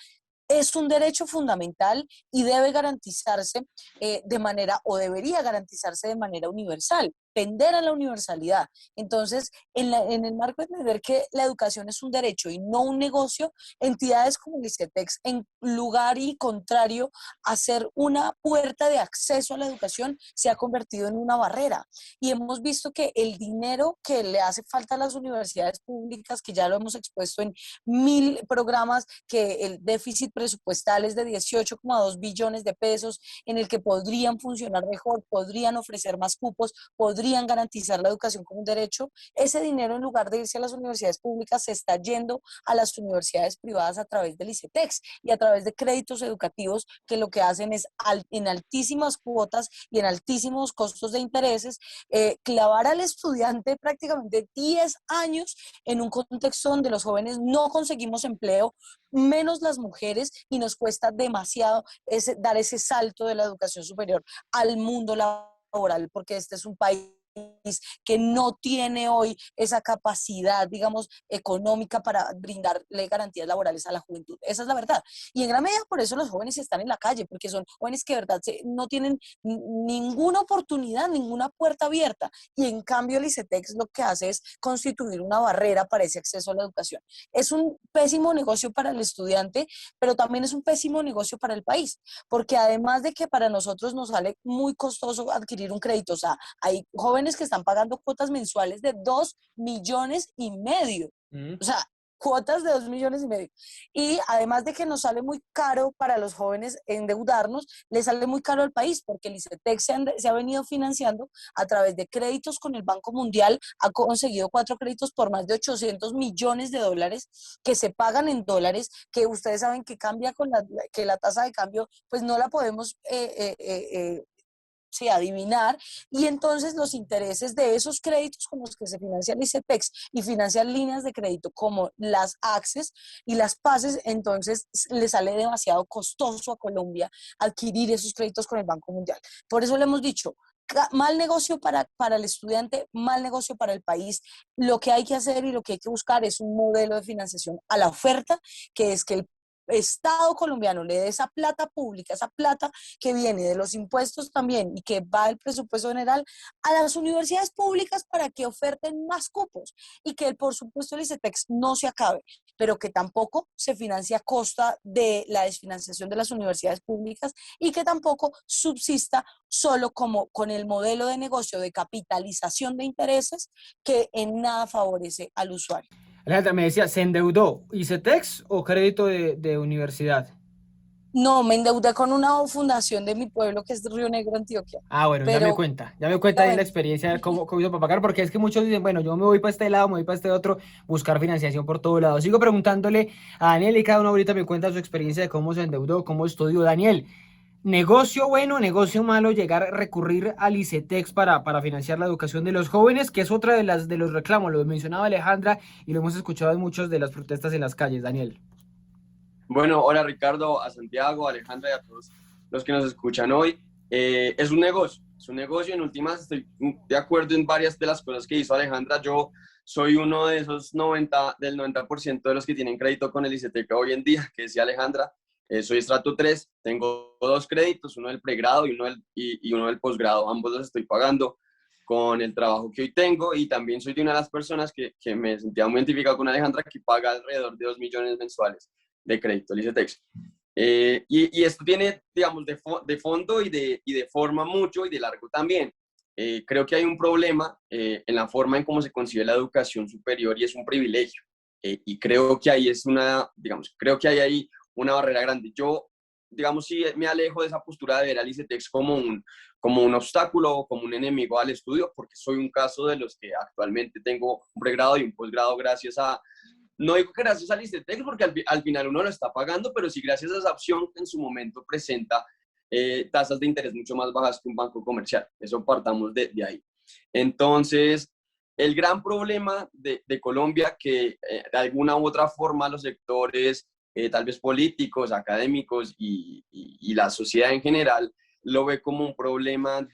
es un derecho fundamental y debe garantizarse de manera, o debería garantizarse de manera universal, tender a la universalidad. Entonces, en el marco de entender que la educación es un derecho y no un negocio, entidades como el ICETEX, en lugar y contrario a ser una puerta de acceso a la educación, se ha convertido en una barrera. Y hemos visto que el dinero que le hace falta a las universidades públicas, que ya lo hemos expuesto en 1000 programas, que el déficit presupuestal es de 18,2 billones de pesos, en el que podrían funcionar mejor, podrían ofrecer más cupos, podrían garantizar la educación como un derecho. Ese dinero, en lugar de irse a las universidades públicas, se está yendo a las universidades privadas a través del ICETEX y a través de créditos educativos que lo que hacen es en altísimas cuotas y en altísimos costos de intereses, clavar al estudiante prácticamente 10 años en un contexto donde los jóvenes no conseguimos empleo, menos las mujeres, y nos cuesta demasiado dar ese salto de la educación superior al mundo laboral, porque este es un país que no tiene hoy esa capacidad, digamos, económica para brindarle garantías laborales a la juventud. Esa es la verdad. Y en gran medida por eso los jóvenes están en la calle, porque son jóvenes que de verdad no tienen ninguna oportunidad, ninguna puerta abierta. Y en cambio el ICETEX lo que hace es constituir una barrera para ese acceso a la educación. Es un pésimo negocio para el estudiante, pero también es un pésimo negocio para el país, porque además de que para nosotros nos sale muy costoso adquirir un crédito, o sea, hay jóvenes que están pagando cuotas mensuales de 2,5 millones. O sea, cuotas de 2,5 millones. Y además de que nos sale muy caro para los jóvenes endeudarnos, le sale muy caro al país, porque el ICETEX se ha venido financiando a través de créditos con el Banco Mundial, ha conseguido 4 créditos por más de 800 millones de dólares que se pagan en dólares, que ustedes saben que cambia que la tasa de cambio, pues no la podemos sí, adivinar, y entonces los intereses de esos créditos con los que se financia el ICETEX y financian líneas de crédito como las ACCES y las PACES, entonces le sale demasiado costoso a Colombia adquirir esos créditos con el Banco Mundial. Por eso le hemos dicho, mal negocio para el estudiante, mal negocio para el país. Lo que hay que hacer y lo que hay que buscar es un modelo de financiación a la oferta, que es que el Estado colombiano le dé esa plata pública, esa plata que viene de los impuestos también y que va del presupuesto general a las universidades públicas para que oferten más cupos y que por supuesto el ICETEX no se acabe, pero que tampoco se financie a costa de la desfinanciación de las universidades públicas y que tampoco subsista solo como con el modelo de negocio de capitalización de intereses que en nada favorece al usuario. Alejandra, me decía, ¿se endeudó ICETEX o crédito de universidad? No, me endeudé con una fundación de mi pueblo que es de Río Negro, Antioquia. Ah, bueno, Pero, ya me cuenta ahí la bueno, experiencia de cómo hizo para pagar, porque es que muchos dicen, bueno, yo me voy para este lado, me voy para este otro, buscar financiación por todo lado. Sigo preguntándole a Daniel y cada uno ahorita me cuenta su experiencia de cómo se endeudó, cómo estudió. Daniel, negocio bueno, negocio malo, llegar a recurrir al ICETEX para financiar la educación de los jóvenes, que es otra de los reclamos, lo mencionaba Alejandra y lo hemos escuchado en muchas de las protestas en las calles, Daniel. Bueno, hola Ricardo, a Santiago, a Alejandra y a todos los que nos escuchan hoy. Es un negocio, en últimas estoy de acuerdo en varias de las cosas que hizo Alejandra. Yo soy uno de esos del 90% de los que tienen crédito con el ICETEX hoy en día, que decía Alejandra. Soy estrato 3, tengo 2 créditos, uno del pregrado y uno del posgrado. Ambos los estoy pagando con el trabajo que hoy tengo, y también soy de una de las personas que me sentía muy identificado con Alejandra, que paga alrededor de 2 millones mensuales de crédito, el ICETEX. Y esto tiene, digamos, de fondo y de forma mucho y de largo también. creo que hay un problema en la forma en cómo se concibe la educación superior y es un privilegio. Y creo que ahí es creo que hay ahí una barrera grande. Yo, digamos, sí me alejo de esa postura de ver al ICETEX como un obstáculo o como un enemigo al estudio, porque soy un caso de los que actualmente tengo un pregrado y un posgrado gracias a, no digo que gracias al ICETEX, porque al final uno lo está pagando, pero sí gracias a esa opción que en su momento presenta tasas de interés mucho más bajas que un banco comercial. Eso partamos de ahí. Entonces, el gran problema de Colombia, que de alguna u otra forma los sectores, tal vez políticos, académicos y la sociedad en general, lo ve como un problema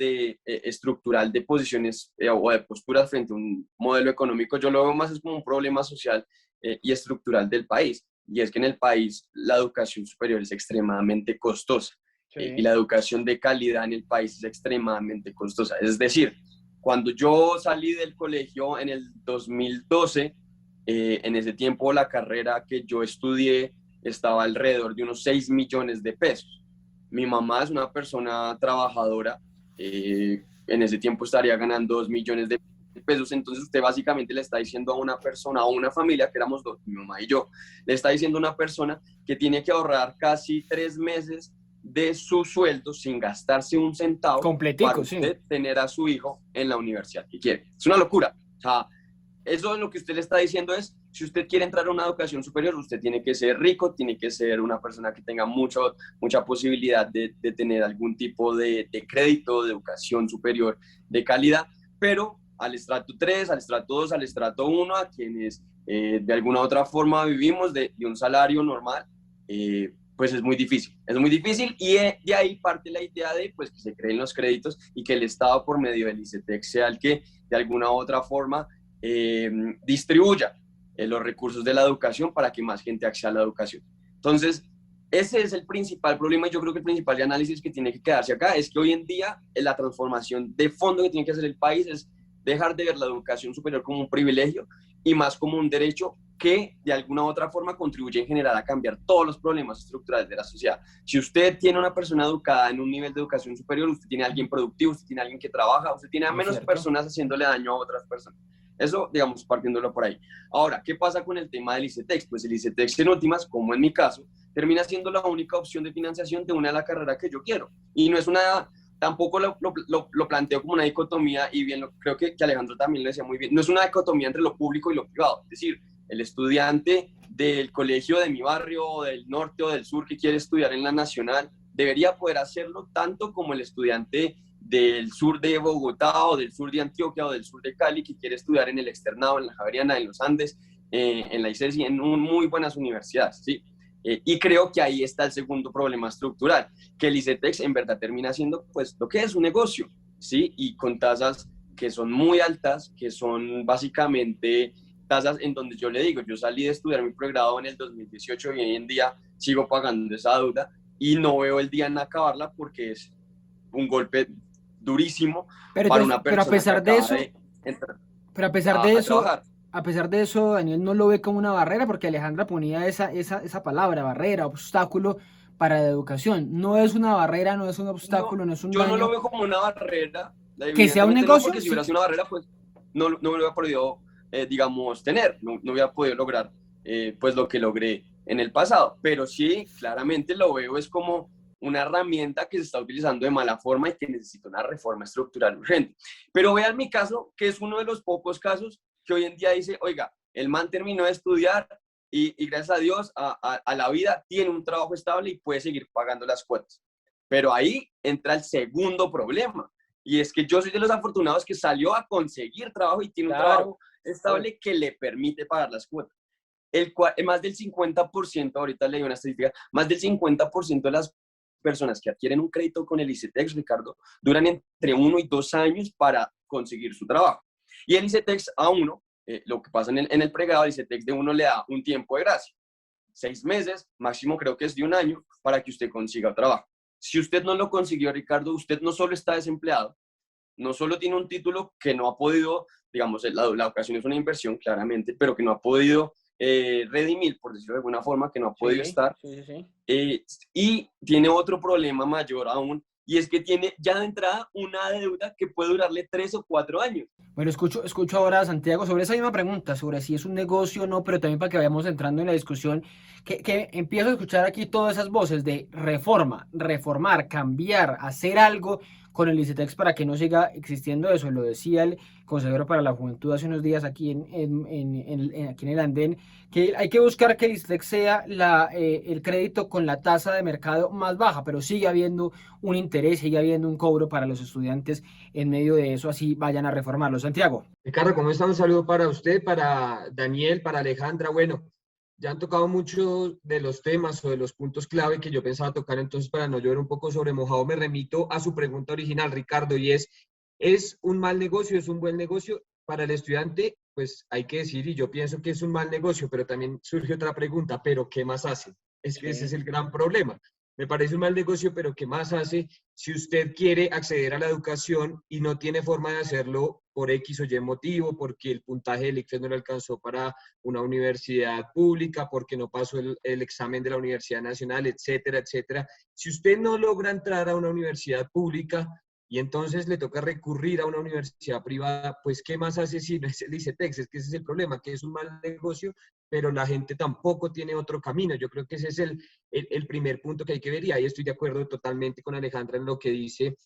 estructural de posiciones o de posturas frente a un modelo económico. Yo lo veo más es como un problema social y estructural del país. Y es que en el país la educación superior es extremadamente costosa. Y la educación de calidad en el país es extremadamente costosa. Es decir, cuando yo salí del colegio en el 2012, en ese tiempo la carrera que yo estudié estaba alrededor de unos 6 millones de pesos. Mi mamá es una persona trabajadora, en ese tiempo estaría ganando 2 millones de pesos, entonces usted básicamente le está diciendo a una persona, a una familia, que éramos dos, mi mamá y yo, le está diciendo a una persona que tiene que ahorrar casi 3 meses de su sueldo sin gastarse un centavo Completico, para usted tener a su hijo en la universidad que quiere. Es una locura. O sea, eso es lo que usted le está diciendo es, si usted quiere entrar a una educación superior, usted tiene que ser rico, tiene que ser una persona que tenga mucha posibilidad de tener algún tipo de crédito, de educación superior de calidad, pero al estrato 3, al estrato 2, al estrato 1, a quienes de alguna u otra forma vivimos de un salario normal, pues es muy difícil y de ahí parte la idea de pues, que se creen los créditos y que el Estado por medio del ICETEX sea el que de alguna u otra forma distribuya los recursos de la educación para que más gente acceda a la educación. Entonces, ese es el principal problema y yo creo que el principal análisis que tiene que quedarse acá es que hoy en día la transformación de fondo que tiene que hacer el país es dejar de ver la educación superior como un privilegio y más como un derecho que de alguna u otra forma contribuye en general a cambiar todos los problemas estructurales de la sociedad. Si usted tiene una persona educada en un nivel de educación superior, usted tiene a alguien productivo, usted tiene a alguien que trabaja, usted tiene a menos personas haciéndole daño a otras personas. Eso, digamos, partiéndolo por ahí. Ahora, ¿qué pasa con el tema del ICETEX? Pues el ICETEX, en últimas, como en mi caso, termina siendo la única opción de financiación de una de la carrera que yo quiero. Y no es tampoco lo planteo como una dicotomía, y bien, creo que Alejandro también lo decía muy bien, no es una dicotomía entre lo público y lo privado. Es decir, el estudiante del colegio de mi barrio, o del norte o del sur, que quiere estudiar en la nacional, debería poder hacerlo tanto como el estudiante del sur de Bogotá o del sur de Antioquia o del sur de Cali que quiere estudiar en el Externado, en la Javeriana, en los Andes, en la ICESI, en muy buenas universidades, ¿sí? Y creo que ahí está el segundo problema estructural, que el ICETEX en verdad termina siendo pues lo que es un negocio, ¿sí? Y con tasas que son muy altas, que son básicamente tasas en donde yo le digo, yo salí de estudiar mi pregrado en el 2018 y hoy en día sigo pagando esa deuda y no veo el día en acabarla porque es un golpe durísimo para una persona pero a pesar que de acaba eso, entrar pero trabajar. a pesar de eso, Daniel no lo ve como una barrera porque Alejandra ponía esa palabra, barrera, obstáculo para la educación. No es una barrera, no es un obstáculo, no es un Yo no lo daño. veo como una barrera, Que sea un evidentemente no, negocio, porque si sí. hubiera sido una barrera, pues no me hubiera podido, digamos, tener, no hubiera podido lograr pues lo que logré en el pasado, pero sí, claramente lo veo es como una herramienta que se está utilizando de mala forma y que necesita una reforma estructural urgente. Pero vean mi caso, que es uno de los pocos casos que hoy en día dice, oiga, el man terminó de estudiar y gracias a Dios, a la vida, tiene un trabajo estable y puede seguir pagando las cuotas. Pero ahí entra el segundo problema, y es que yo soy de los afortunados que salió a conseguir trabajo y tiene un trabajo estable que le permite pagar las cuotas. Más del 50%, ahorita leí una estadística, más del 50% de las personas que adquieren un crédito con el ICETEX, Ricardo, duran entre 1 y 2 años para conseguir su trabajo. Y el ICETEX a uno, lo que pasa en el pregrado, el ICETEX de uno le da un tiempo de gracia. 6 meses, máximo creo que es de 1 año, para que usted consiga trabajo. Si usted no lo consiguió, Ricardo, usted no solo está desempleado, no solo tiene un título que no ha podido, digamos, la educación es una inversión, claramente, pero que no ha podido redimir, por decirlo de alguna forma, que no ha podido estar. Y tiene otro problema mayor aún, y es que tiene ya de entrada una deuda que puede durarle 3 o 4 años. Bueno, escucho ahora a Santiago sobre esa misma pregunta, sobre si es un negocio o no, pero también para que vayamos entrando en la discusión, que empiezo a escuchar aquí todas esas voces de reforma, reformar, cambiar, hacer algo con el ICETEX para que no siga existiendo eso. Lo decía el consejero para la juventud hace unos días aquí aquí en el andén, que hay que buscar que el ICETEX sea el crédito con la tasa de mercado más baja, pero sigue habiendo un interés, sigue habiendo un cobro para los estudiantes en medio de eso, así vayan a reformarlo. Santiago. Ricardo, ¿cómo está? Un saludo para usted, para Daniel, para Alejandra. Bueno, ya han tocado muchos de los temas o de los puntos clave que yo pensaba tocar, entonces para no llover un poco sobre mojado me remito a su pregunta original, Ricardo, y ¿es un mal negocio, es un buen negocio? Para el estudiante, pues hay que decir, y yo pienso que es un mal negocio, pero también surge otra pregunta, ¿pero qué más hace? Es que ese es el gran problema. Me parece un mal negocio, pero ¿qué más hace si usted quiere acceder a la educación y no tiene forma de hacerlo por X o Y motivo, porque el puntaje del ICFES no le alcanzó para una universidad pública, porque no pasó el examen de la Universidad Nacional, etcétera, etcétera? Si usted no logra entrar a una universidad pública y entonces le toca recurrir a una universidad privada, pues ¿qué más hace si no es el ICETEX? Es que ese es el problema, que es un mal negocio, pero la gente tampoco tiene otro camino. Yo creo que ese es el primer punto que hay que ver, y ahí estoy de acuerdo totalmente con Alejandra en lo que dice,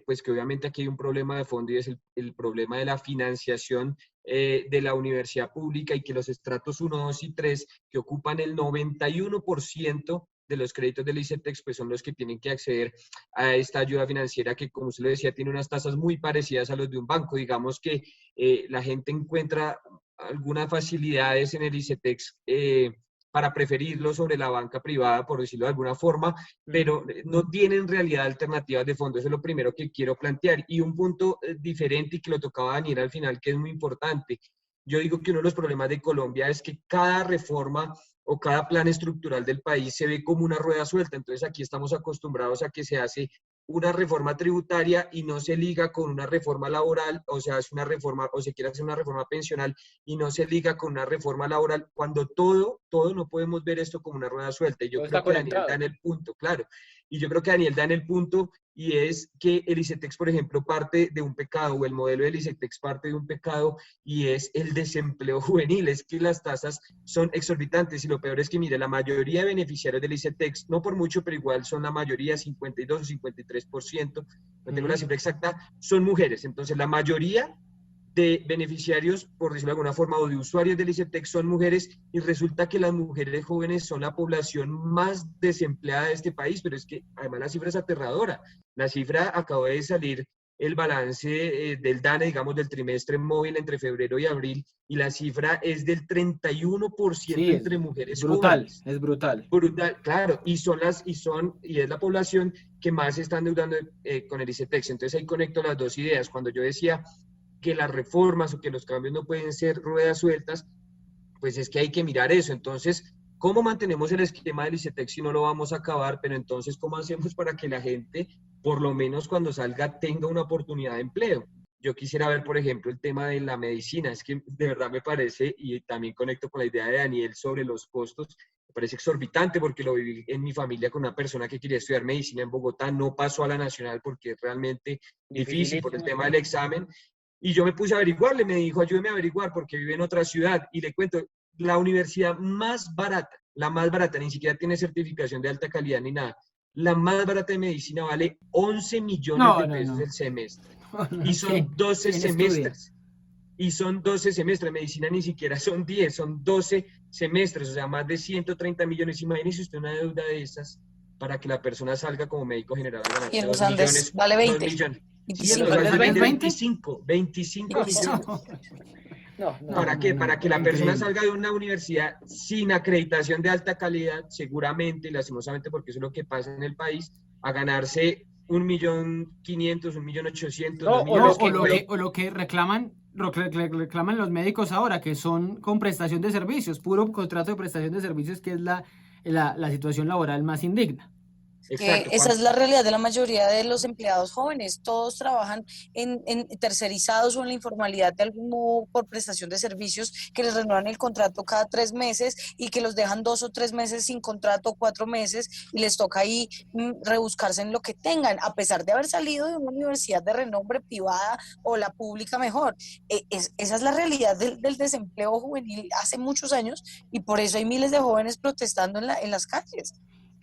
pues que obviamente aquí hay un problema de fondo y es el problema de la financiación de la universidad pública, y que los estratos 1, 2 y 3, que ocupan el 91% de los créditos del ICETEX, pues son los que tienen que acceder a esta ayuda financiera que, como usted lo decía, tiene unas tasas muy parecidas a los de un banco. Digamos que la gente encuentra algunas facilidades en el ICETEX para preferirlo sobre la banca privada, por decirlo de alguna forma, pero no tienen en realidad alternativas de fondo. Eso es lo primero que quiero plantear. Y un punto diferente, y que lo tocaba Daniel al final, que es muy importante. Yo digo que uno de los problemas de Colombia es que cada reforma o cada plan estructural del país se ve como una rueda suelta. Entonces aquí estamos acostumbrados a que se hace una reforma tributaria y no se liga con una reforma laboral, o sea, es una reforma, o se quiere hacer una reforma pensional y no se liga con una reforma laboral, cuando todo no podemos ver esto como una rueda suelta. Y yo creo que Daniel da en el punto, claro. Y yo creo que Daniel da en el punto, y es que el ICETEX, por ejemplo, parte de un pecado, o el modelo del ICETEX parte de un pecado, y es el desempleo juvenil. Es que las tasas son exorbitantes, y lo peor es que, mire, la mayoría de beneficiarios del ICETEX, no por mucho, pero igual son la mayoría, 52 o 53%, no tengo la cifra exacta, son mujeres. Entonces, la mayoría de beneficiarios, por decirlo de alguna forma, o de usuarios del ICETEX son mujeres, y resulta que las mujeres jóvenes son la población más desempleada de este país, pero es que además la cifra es aterradora. La cifra, acabó de salir el balance del DANE, digamos, del trimestre móvil entre febrero y abril, y la cifra es del 31% entre mujeres jóvenes. Es brutal. Brutal, claro, y es la población que más se está endeudando con el ICETEX. Entonces ahí conecto las dos ideas. Cuando yo decía que las reformas o que los cambios no pueden ser ruedas sueltas, pues es que hay que mirar eso. Entonces, ¿cómo mantenemos el esquema del ICETEX si no lo vamos a acabar? Pero entonces, ¿cómo hacemos para que la gente, por lo menos cuando salga, tenga una oportunidad de empleo? Yo quisiera ver, por ejemplo, el tema de la medicina. Es que de verdad me parece, y también conecto con la idea de Daniel sobre los costos, me parece exorbitante, porque lo viví en mi familia con una persona que quería estudiar medicina en Bogotá, no pasó a la nacional porque es realmente difícil por el tema del examen. Y yo me puse a averiguarle, me dijo, ayúdeme a averiguar porque vive en otra ciudad. Y le cuento, la universidad más barata, la más barata, ni siquiera tiene certificación de alta calidad ni nada, la más barata de medicina vale 11 millones de pesos el semestre. Y son 12 semestres. Y son 12 semestres. Medicina ni siquiera son 10, son 12 semestres, o sea, más de 130 millones. Imagínese usted una deuda de esas para que la persona salga como médico general a ganar 2 millones. Vale 20. 2 millones. 25. 25 millones. ¿Para qué? Para que la persona salga de una universidad sin acreditación de alta calidad, seguramente, lastimosamente, porque eso es lo que pasa en el país, a ganarse 1.500.000, 1.800.000, No, 2 o lo que reclaman los médicos ahora, que son con prestación de servicios, puro contrato de prestación de servicios, que es la situación laboral más indigna. Exacto. Esa es la realidad de la mayoría de los empleados jóvenes. Todos trabajan en tercerizados o en la informalidad de algún modo por prestación de servicios que les renuevan el contrato cada 3 meses y que los dejan 2 o 3 meses sin contrato, 4 meses, y les toca ahí rebuscarse en lo que tengan, a pesar de haber salido de una universidad de renombre privada o la pública mejor. Esa es la realidad del desempleo juvenil hace muchos años y por eso hay miles de jóvenes protestando en las calles.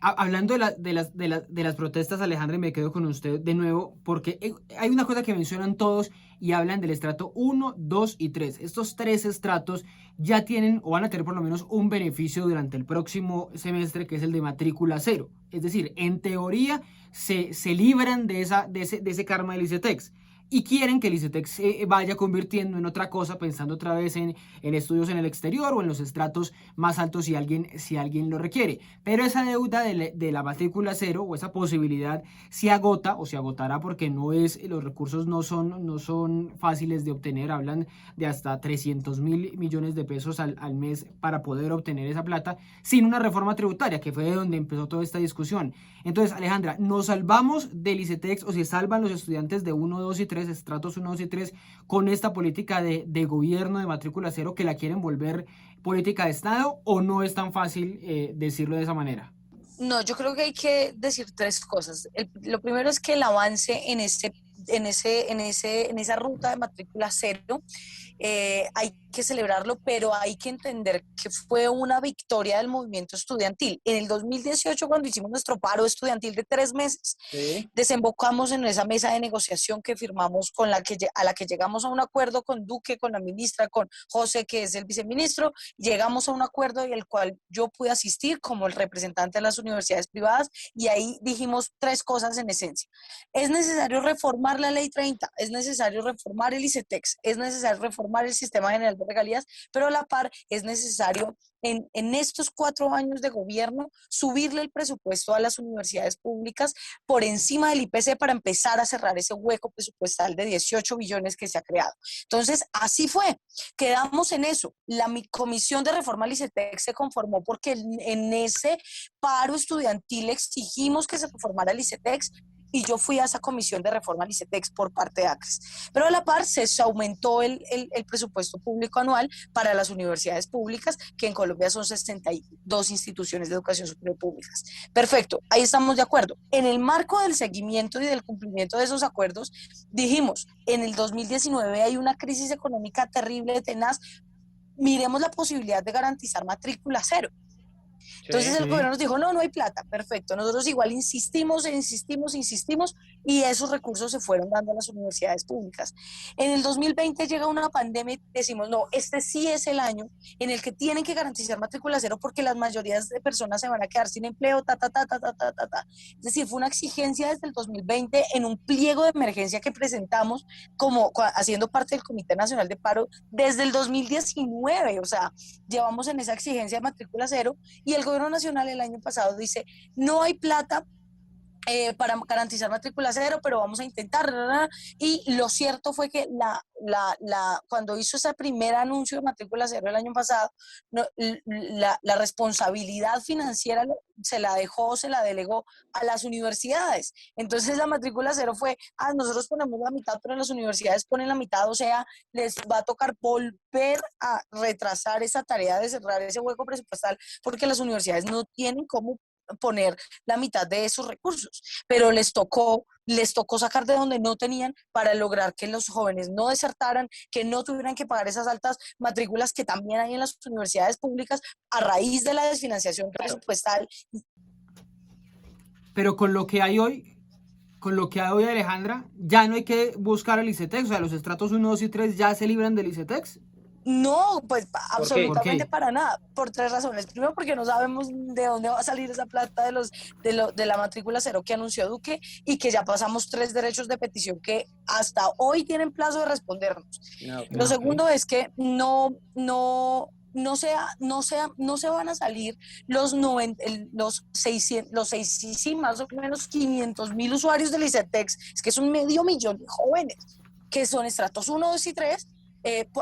Hablando de las protestas, Alejandra, y me quedo con usted de nuevo, porque hay una cosa que mencionan todos y hablan del estrato 1, 2 y 3. Estos 3 estratos ya tienen o van a tener por lo menos un beneficio durante el próximo semestre, que es el de matrícula cero. Es decir, en teoría se libran de ese karma del ICETEX. Y quieren que el ICETEX se vaya convirtiendo en otra cosa, pensando otra vez en estudios en el exterior o en los estratos más altos si alguien lo requiere. Pero esa deuda de la matrícula cero o esa posibilidad se agota o se agotará porque los recursos no son fáciles de obtener. Hablan de hasta 300.000 millones de pesos al mes para poder obtener esa plata sin una reforma tributaria, que fue de donde empezó toda esta discusión. Entonces, Alejandra, ¿nos salvamos del ICETEX o se salvan los estudiantes de 1, 2 y 3, estratos 1, 2 y 3, con esta política de gobierno de matrícula cero que la quieren volver política de Estado, o no es tan fácil decirlo de esa manera? No, yo creo que hay que decir 3 cosas. Lo primero es que el avance en esa ruta de matrícula cero hay que celebrarlo, pero hay que entender que fue una victoria del movimiento estudiantil. En el 2018, cuando hicimos nuestro paro estudiantil de 3 meses, desembocamos en esa mesa de negociación que firmamos, a la que llegamos a un acuerdo con Duque, con la ministra, con José, que es el viceministro. Llegamos a un acuerdo y el cual yo pude asistir como el representante de las universidades privadas, y ahí dijimos 3 cosas en esencia. Es necesario reformar la ley 30, es necesario reformar el ICETEX, es necesario reformar el sistema general de regalías, pero a la par es necesario en estos 4 años de gobierno subirle el presupuesto a las universidades públicas por encima del IPC para empezar a cerrar ese hueco presupuestal de 18 billones que se ha creado. Entonces, así fue, quedamos en eso. La comisión de reforma al ICETEX se conformó porque en ese paro estudiantil exigimos que se reformara el ICETEX, y yo fui a esa comisión de reforma al ICETEX por parte de ACRES. Pero a la par se aumentó el presupuesto público anual para las universidades públicas, que en Colombia son 62 instituciones de educación superior públicas. Perfecto, ahí estamos de acuerdo. En el marco del seguimiento y del cumplimiento de esos acuerdos, dijimos, en el 2019 hay una crisis económica terrible, tenaz, miremos la posibilidad de garantizar matrícula cero. Entonces el gobierno nos dijo, no hay plata, perfecto. Nosotros igual insistimos, y esos recursos se fueron dando a las universidades públicas. En el 2020 llega una pandemia y decimos, no, este sí es el año en el que tienen que garantizar matrícula cero porque las mayorías de personas se van a quedar sin empleo, Es decir, fue una exigencia desde el 2020 en un pliego de emergencia que presentamos como haciendo parte del Comité Nacional de Paro desde el 2019. O sea, llevamos en esa exigencia de matrícula cero, y el gobierno nacional el año pasado dice, no hay plata para garantizar matrícula cero, pero vamos a intentar. Y lo cierto fue que cuando hizo ese primer anuncio de matrícula cero el año pasado, la responsabilidad financiera se la delegó a las universidades. Entonces la matrícula cero fue, nosotros ponemos la mitad, pero las universidades ponen la mitad, o sea, les va a tocar volver a retrasar esa tarea de cerrar ese hueco presupuestal, porque las universidades no tienen cómo poner la mitad de esos recursos, pero les tocó sacar de donde no tenían para lograr que los jóvenes no desertaran, que no tuvieran que pagar esas altas matrículas que también hay en las universidades públicas a raíz de la desfinanciación presupuestal. Pero con lo que hay hoy, Alejandra, ya no hay que buscar el ICETEX, o sea, los estratos 1, 2 y 3 ya se libran del ICETEX. No, pues absolutamente ¿Por qué? para nada, por 3 razones. Primero, porque no sabemos de dónde va a salir esa plata de la matrícula cero que anunció Duque, y que ya pasamos 3 derechos de petición que hasta hoy tienen plazo de respondernos. Lo segundo es que no se van a salir los más o menos 500.000 usuarios del ICETEX, es que es 500.000 de jóvenes que son estratos 1, 2 y 3,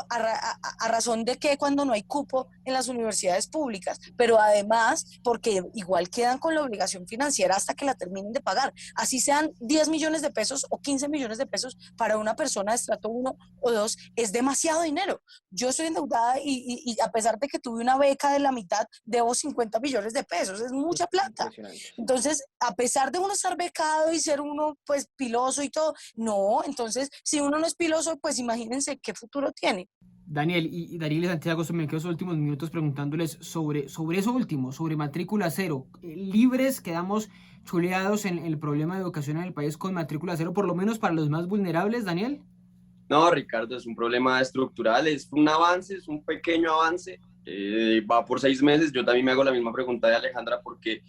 a razón de que cuando no hay cupo en las universidades públicas, pero además porque igual quedan con la obligación financiera hasta que la terminen de pagar, así sean 10 millones de pesos o 15 millones de pesos para una persona de estrato 1 o 2, es demasiado dinero. Yo estoy endeudada y a pesar de que tuve una beca de la mitad, debo 50 millones de pesos, es mucha plata. Entonces, a pesar de uno estar becado y ser uno pues piloso y todo, no, entonces si uno no es piloso, pues imagínense qué futuro tiene. Daniel y Darío y Santiago, se me quedo esos últimos minutos preguntándoles sobre eso último, sobre matrícula cero. Libres quedamos chuleados en el problema de educación en el país con matrícula cero, por lo menos para los más vulnerables, Daniel. No, Ricardo, es un problema estructural, es un avance, es un pequeño avance, va por 6 meses. Yo también me hago la misma pregunta de Alejandra porque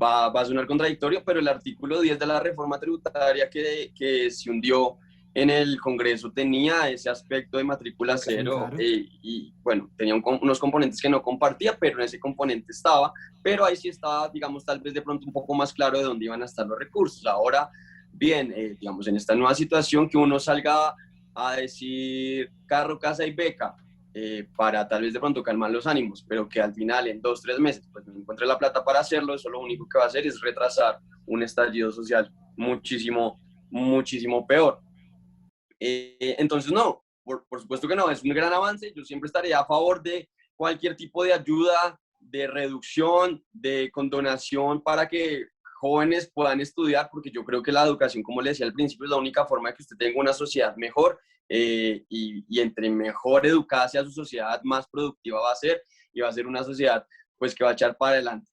va a sonar contradictorio, pero el artículo 10 de la reforma tributaria que se hundió en el Congreso tenía ese aspecto de matrícula cero, claro. Y bueno, tenía unos componentes que no compartía, pero en ese componente estaba, pero ahí sí estaba, digamos, tal vez de pronto un poco más claro de dónde iban a estar los recursos. Ahora, bien, digamos, en esta nueva situación que uno salga a decir carro, casa y beca, para tal vez de pronto calmar los ánimos, pero que al final en 2-3 meses pues no encuentre la plata para hacerlo, eso lo único que va a hacer es retrasar un estallido social muchísimo, muchísimo peor. Entonces no, por supuesto que no, es un gran avance. Yo siempre estaría a favor de cualquier tipo de ayuda, de reducción, de condonación para que jóvenes puedan estudiar, porque yo creo que la educación, como le decía al principio, es la única forma de que usted tenga una sociedad mejor, y entre mejor educada sea su sociedad, más productiva va a ser, y va a ser una sociedad pues que va a echar para adelante.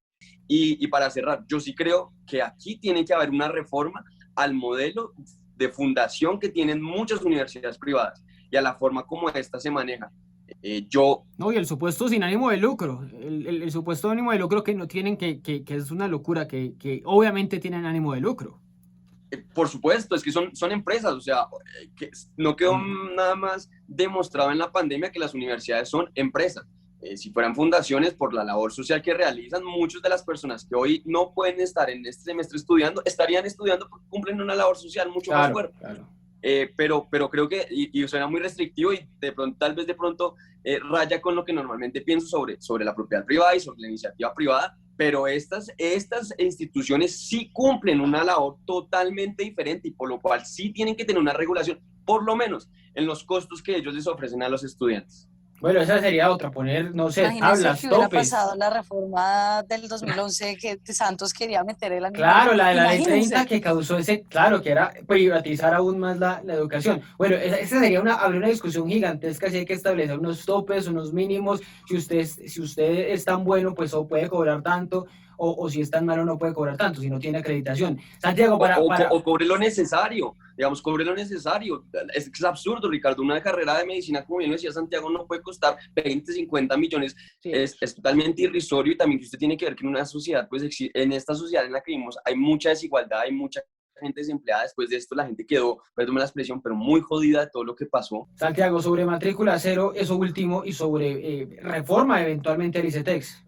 Y para cerrar, yo sí creo que aquí tiene que haber una reforma al modelo de fundación que tienen muchas universidades privadas y a la forma como esta se maneja. No, y el supuesto sin ánimo de lucro, el supuesto ánimo de lucro que no tienen, que es una locura, que obviamente tienen ánimo de lucro. Por supuesto, es que son empresas, o sea, que no quedó nada más demostrado en la pandemia que las universidades son empresas. Si fueran fundaciones, por la labor social que realizan, muchas de las personas que hoy no pueden estar en este semestre estudiando, estarían estudiando porque cumplen una labor social mucho más fuerte. Claro. Pero creo que, y suena muy restrictivo y de pronto, tal vez de pronto raya con lo que normalmente pienso sobre la propiedad privada y sobre la iniciativa privada, pero estas instituciones sí cumplen una labor totalmente diferente y por lo cual sí tienen que tener una regulación, por lo menos en los costos que ellos les ofrecen a los estudiantes. Bueno, esa sería otra, poner, no sé, Imagínense tablas, que hubiera topes. pasado la reforma del 2011 que Santos quería meter el animal. Claro, la de la ley Imagínense. 30 que causó ese, claro, que era privatizar aún más la educación. Bueno, esa sería habría una discusión gigantesca si hay que establecer unos topes, unos mínimos, si usted es tan bueno, pues o puede cobrar tanto, o si es tan malo no puede cobrar tanto, si no tiene acreditación. Santiago, o cobre lo necesario, digamos, cobre lo necesario. Es absurdo, Ricardo, una carrera de medicina, como bien decía Santiago, no puede costar 20, 50 millones, sí. Es totalmente irrisorio, y también que usted tiene que ver que en una sociedad, pues en esta sociedad en la que vivimos hay mucha desigualdad, hay mucha gente desempleada. Después de esto la gente quedó, perdónme la expresión, pero muy jodida de todo lo que pasó. Santiago, sobre matrícula cero, eso último, y sobre reforma eventualmente al ICETEX.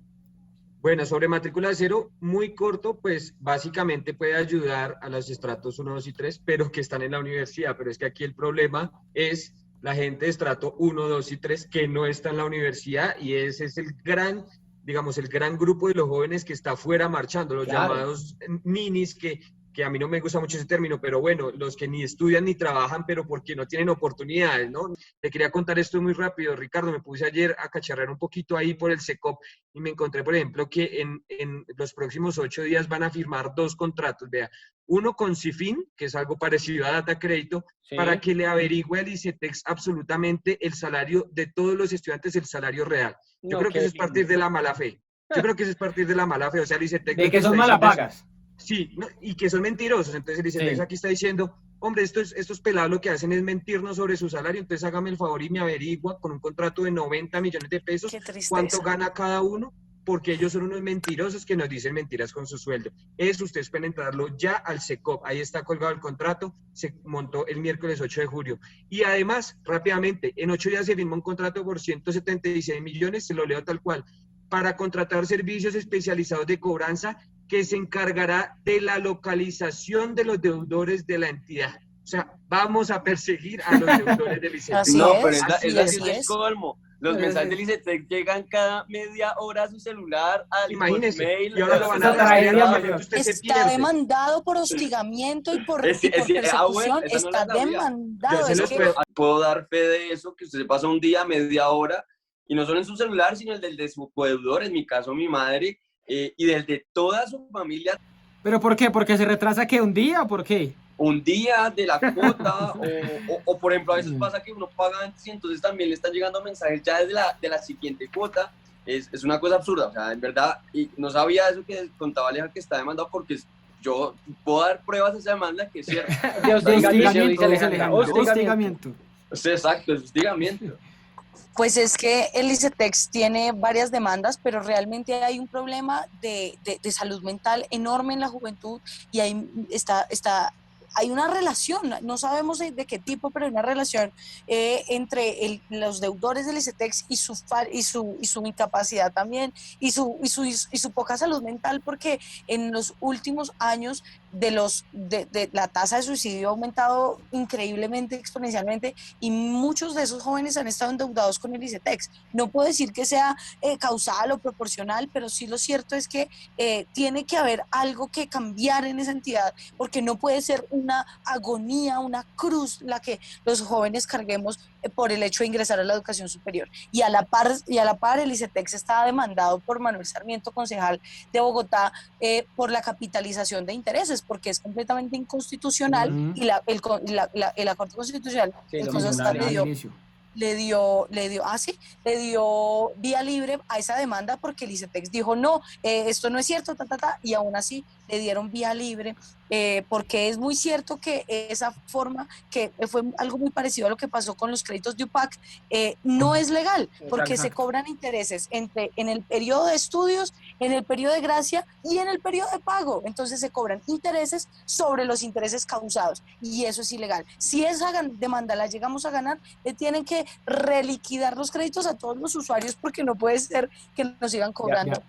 Bueno, sobre matrícula cero, muy corto, pues básicamente puede ayudar a los estratos 1, 2 y 3, pero que están en la universidad. Pero es que aquí el problema es la gente de estrato 1, 2 y 3 que no está en la universidad, y ese es el gran, digamos, el gran grupo de los jóvenes que está afuera marchando, los llamados ninis, que a mí no me gusta mucho ese término, pero bueno, los que ni estudian ni trabajan, pero porque no tienen oportunidades, ¿no? Te quería contar esto muy rápido, Ricardo. Me puse ayer a cacharrear un poquito ahí por el SECOP y me encontré, por ejemplo, que en los próximos 8 días van a firmar 2 contratos, vea. Uno con CIFIN, que es algo parecido a Data Crédito, sí, para que le averigüe al ICETEX absolutamente el salario de todos los estudiantes, el salario real. Yo creo que eso es partir de la mala fe. Yo creo que eso es partir de la mala fe, o sea, el ICETEX... De que son malapagas. Sí, no, y que son mentirosos. Entonces el ICETEX aquí está diciendo, hombre, estos pelados lo que hacen es mentirnos sobre su salario, entonces hágame el favor y me averigua con un contrato de 90 millones de pesos cuánto gana cada uno, porque ellos son unos mentirosos que nos dicen mentiras con su sueldo. Eso ustedes pueden entrarlo ya al SECOP, ahí está colgado el contrato, se montó el miércoles 8 de julio. Y además, rápidamente, en 8 días se firmó un contrato por 176 millones, se lo leo tal cual, para contratar servicios especializados de cobranza que se encargará de la localización de los deudores de la entidad. O sea, vamos a perseguir a los deudores del ICETEX. No, pero es el colmo. Los mensajes del ICETEX llegan cada media hora a su celular, al Imagínese, mail. y ahora lo van a Esa tragedia rastrear, mayor. usted se Está pierde. demandado por hostigamiento y por, bueno, y por persecución. esa no Está la sabía. demandado. Yo se Es los que Puedo dar fe de eso, que usted se pasa un día, media hora, y no solo en su celular, sino el del de su codeudor, en mi caso mi madre, y del de toda su familia, ¿Pero por qué? ¿Porque se retrasa qué? ¿Un día o por qué? un día de la cuota, o por ejemplo, a veces pasa que uno paga antes y entonces también le están llegando mensajes ya desde de la siguiente cuota. Es una cosa absurda, o sea, en verdad, y no sabía eso que contaba Aleja, que está demandado, porque yo puedo dar pruebas de esa demanda que es cierto. De hostigamiento, dice dice Alejandra. Alejandra. Hostigamiento. Exacto, es hostigamiento. Pues es que el ICETEX tiene varias demandas, pero realmente hay un problema de salud mental enorme en la juventud y hay una relación, no sabemos de qué tipo, pero hay una relación entre los deudores del ICETEX y su incapacidad también y su poca salud mental, porque en los últimos años de la tasa de suicidio ha aumentado increíblemente, exponencialmente, y muchos de esos jóvenes han estado endeudados con el ICETEX. No puedo decir que sea causal o proporcional, pero sí lo cierto es que tiene que haber algo que cambiar en esa entidad, porque no puede ser una agonía, una cruz la que los jóvenes carguemos por el hecho de ingresar a la educación superior. Y a la par el ICETEX está demandado por Manuel Sarmiento, concejal de Bogotá, por la capitalización de intereses, porque es completamente inconstitucional. Y la Corte Constitucional, Sí, el lo Consejo mismo, Estado Al inicio. le dio vía libre a esa demanda, porque el ICETEX dijo no, esto no es cierto, y aún así le dieron vía libre, porque es muy cierto que esa forma, que fue algo muy parecido a lo que pasó con los créditos de UPAC, no es legal, porque se cobran intereses en el periodo de estudios, en el periodo de gracia y en el periodo de pago. Entonces se cobran intereses sobre los intereses causados, y eso es ilegal. Si esa demanda la llegamos a ganar, le tienen que reliquidar los créditos a todos los usuarios, porque no puede ser que nos sigan cobrando.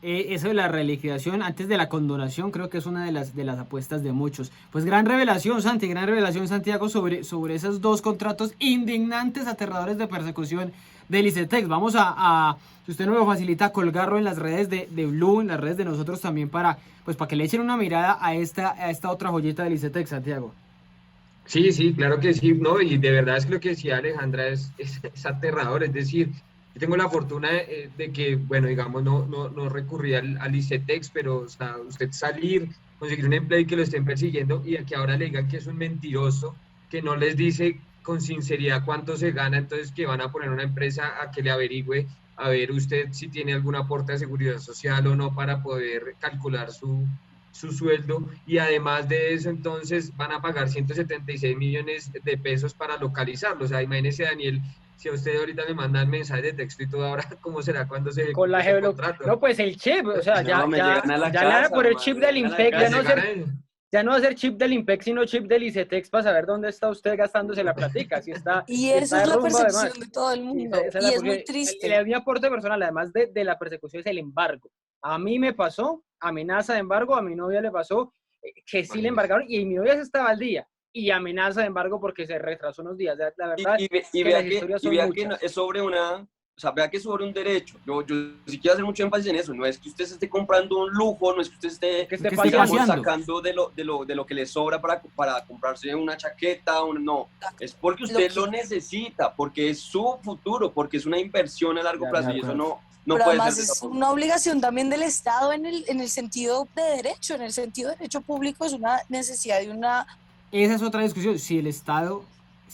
Eso de la reliquidación antes de la condonación creo que es una de las apuestas de muchos. Pues gran revelación, Santiago, sobre esos dos contratos indignantes, aterradores de persecución del ICETEX. Vamos si usted no lo facilita, colgarlo en las redes de Blue, en las redes de nosotros también, para que le echen una mirada a esta otra joyita del ICETEX, Santiago. Sí, claro que sí, ¿no? Y de verdad es que lo que decía Alejandra es aterrador, es decir, yo tengo la fortuna de que, bueno, digamos, no recurrí al ICETEX, pero, o sea, usted salir, conseguir un empleo y que lo estén persiguiendo, y que ahora le digan que es un mentiroso, que no les dice con sinceridad cuánto se gana, entonces que van a poner una empresa a que le averigüe, a ver usted si tiene algún aporte de seguridad social o no, para poder calcular su sueldo, y además de eso entonces van a pagar 176 millones de pesos para localizarlo. O sea, imagínese, Daniel, si a usted ahorita me mandan mensajes de texto y todo, ahora ¿cómo será cuando se con la contrato? No, pues el chip, o sea, ya me le llegan a la van a casa, poner man, chip me del llegan a la IMPEC, casa. ya no va a ser chip del IMPEC, sino chip del ICETEX, para saber dónde está usted gastándose la platica, si está Y si esa está es la rumbo, percepción además. de todo el mundo, Esa y es porque muy triste. mi aporte personal, además de la persecución, es el embargo. A mí me pasó amenaza de embargo, a mi novia le pasó que sí le embargaron, y mi novia se estaba al día, y amenaza de embargo porque se retrasó unos días. La verdad Y es que vea las historias son que muchas. es sobre o sea, vea que es sobre un derecho. Yo sí quiero hacer mucho énfasis en eso. No es que usted se esté comprando un lujo, no es que usted esté, Que esté digamos, paseando. sacando de lo que le sobra para comprarse una chaqueta, no. Es porque usted lo necesita, porque es su futuro, porque es una inversión a largo Ya, plazo, de y eso acuerdo. no Pero puede ser además de esa es forma. una obligación también del Estado en el sentido de derecho, en el sentido de derecho público, es una necesidad de una... Esa es otra discusión, si el Estado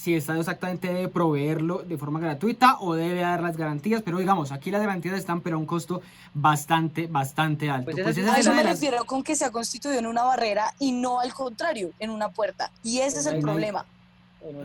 exactamente debe proveerlo de forma gratuita o debe dar las garantías, pero digamos, aquí las garantías están, pero a un costo bastante alto. Pues esa Pues es esa A es eso una me de las- refiero con que se ha constituido en una barrera y no al contrario, en una puerta. Y ese es el problema.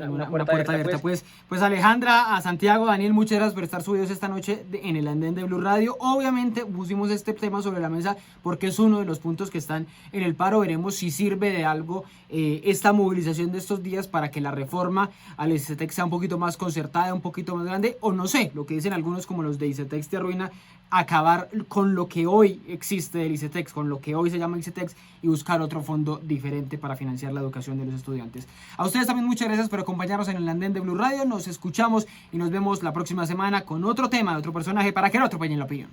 una puerta abierta. Pues Alejandra, a Santiago, Daniel, muchas gracias por estar subidos esta noche en el andén de Blue Radio. Obviamente pusimos este tema sobre la mesa porque es uno de los puntos que están en el paro. Veremos si sirve de algo esta movilización de estos días para que la reforma al ICETEX sea un poquito más concertada, un poquito más grande, o no sé, lo que dicen algunos como los de ICETEX te arruina, acabar con lo que hoy existe del ICETEX, con lo que hoy se llama ICETEX, y buscar otro fondo diferente para financiar la educación de los estudiantes. A ustedes también muchas gracias por acompañarnos en el andén de Blue Radio. Nos escuchamos y nos vemos la próxima semana con otro tema, otro personaje, para que no atropellen la opinión.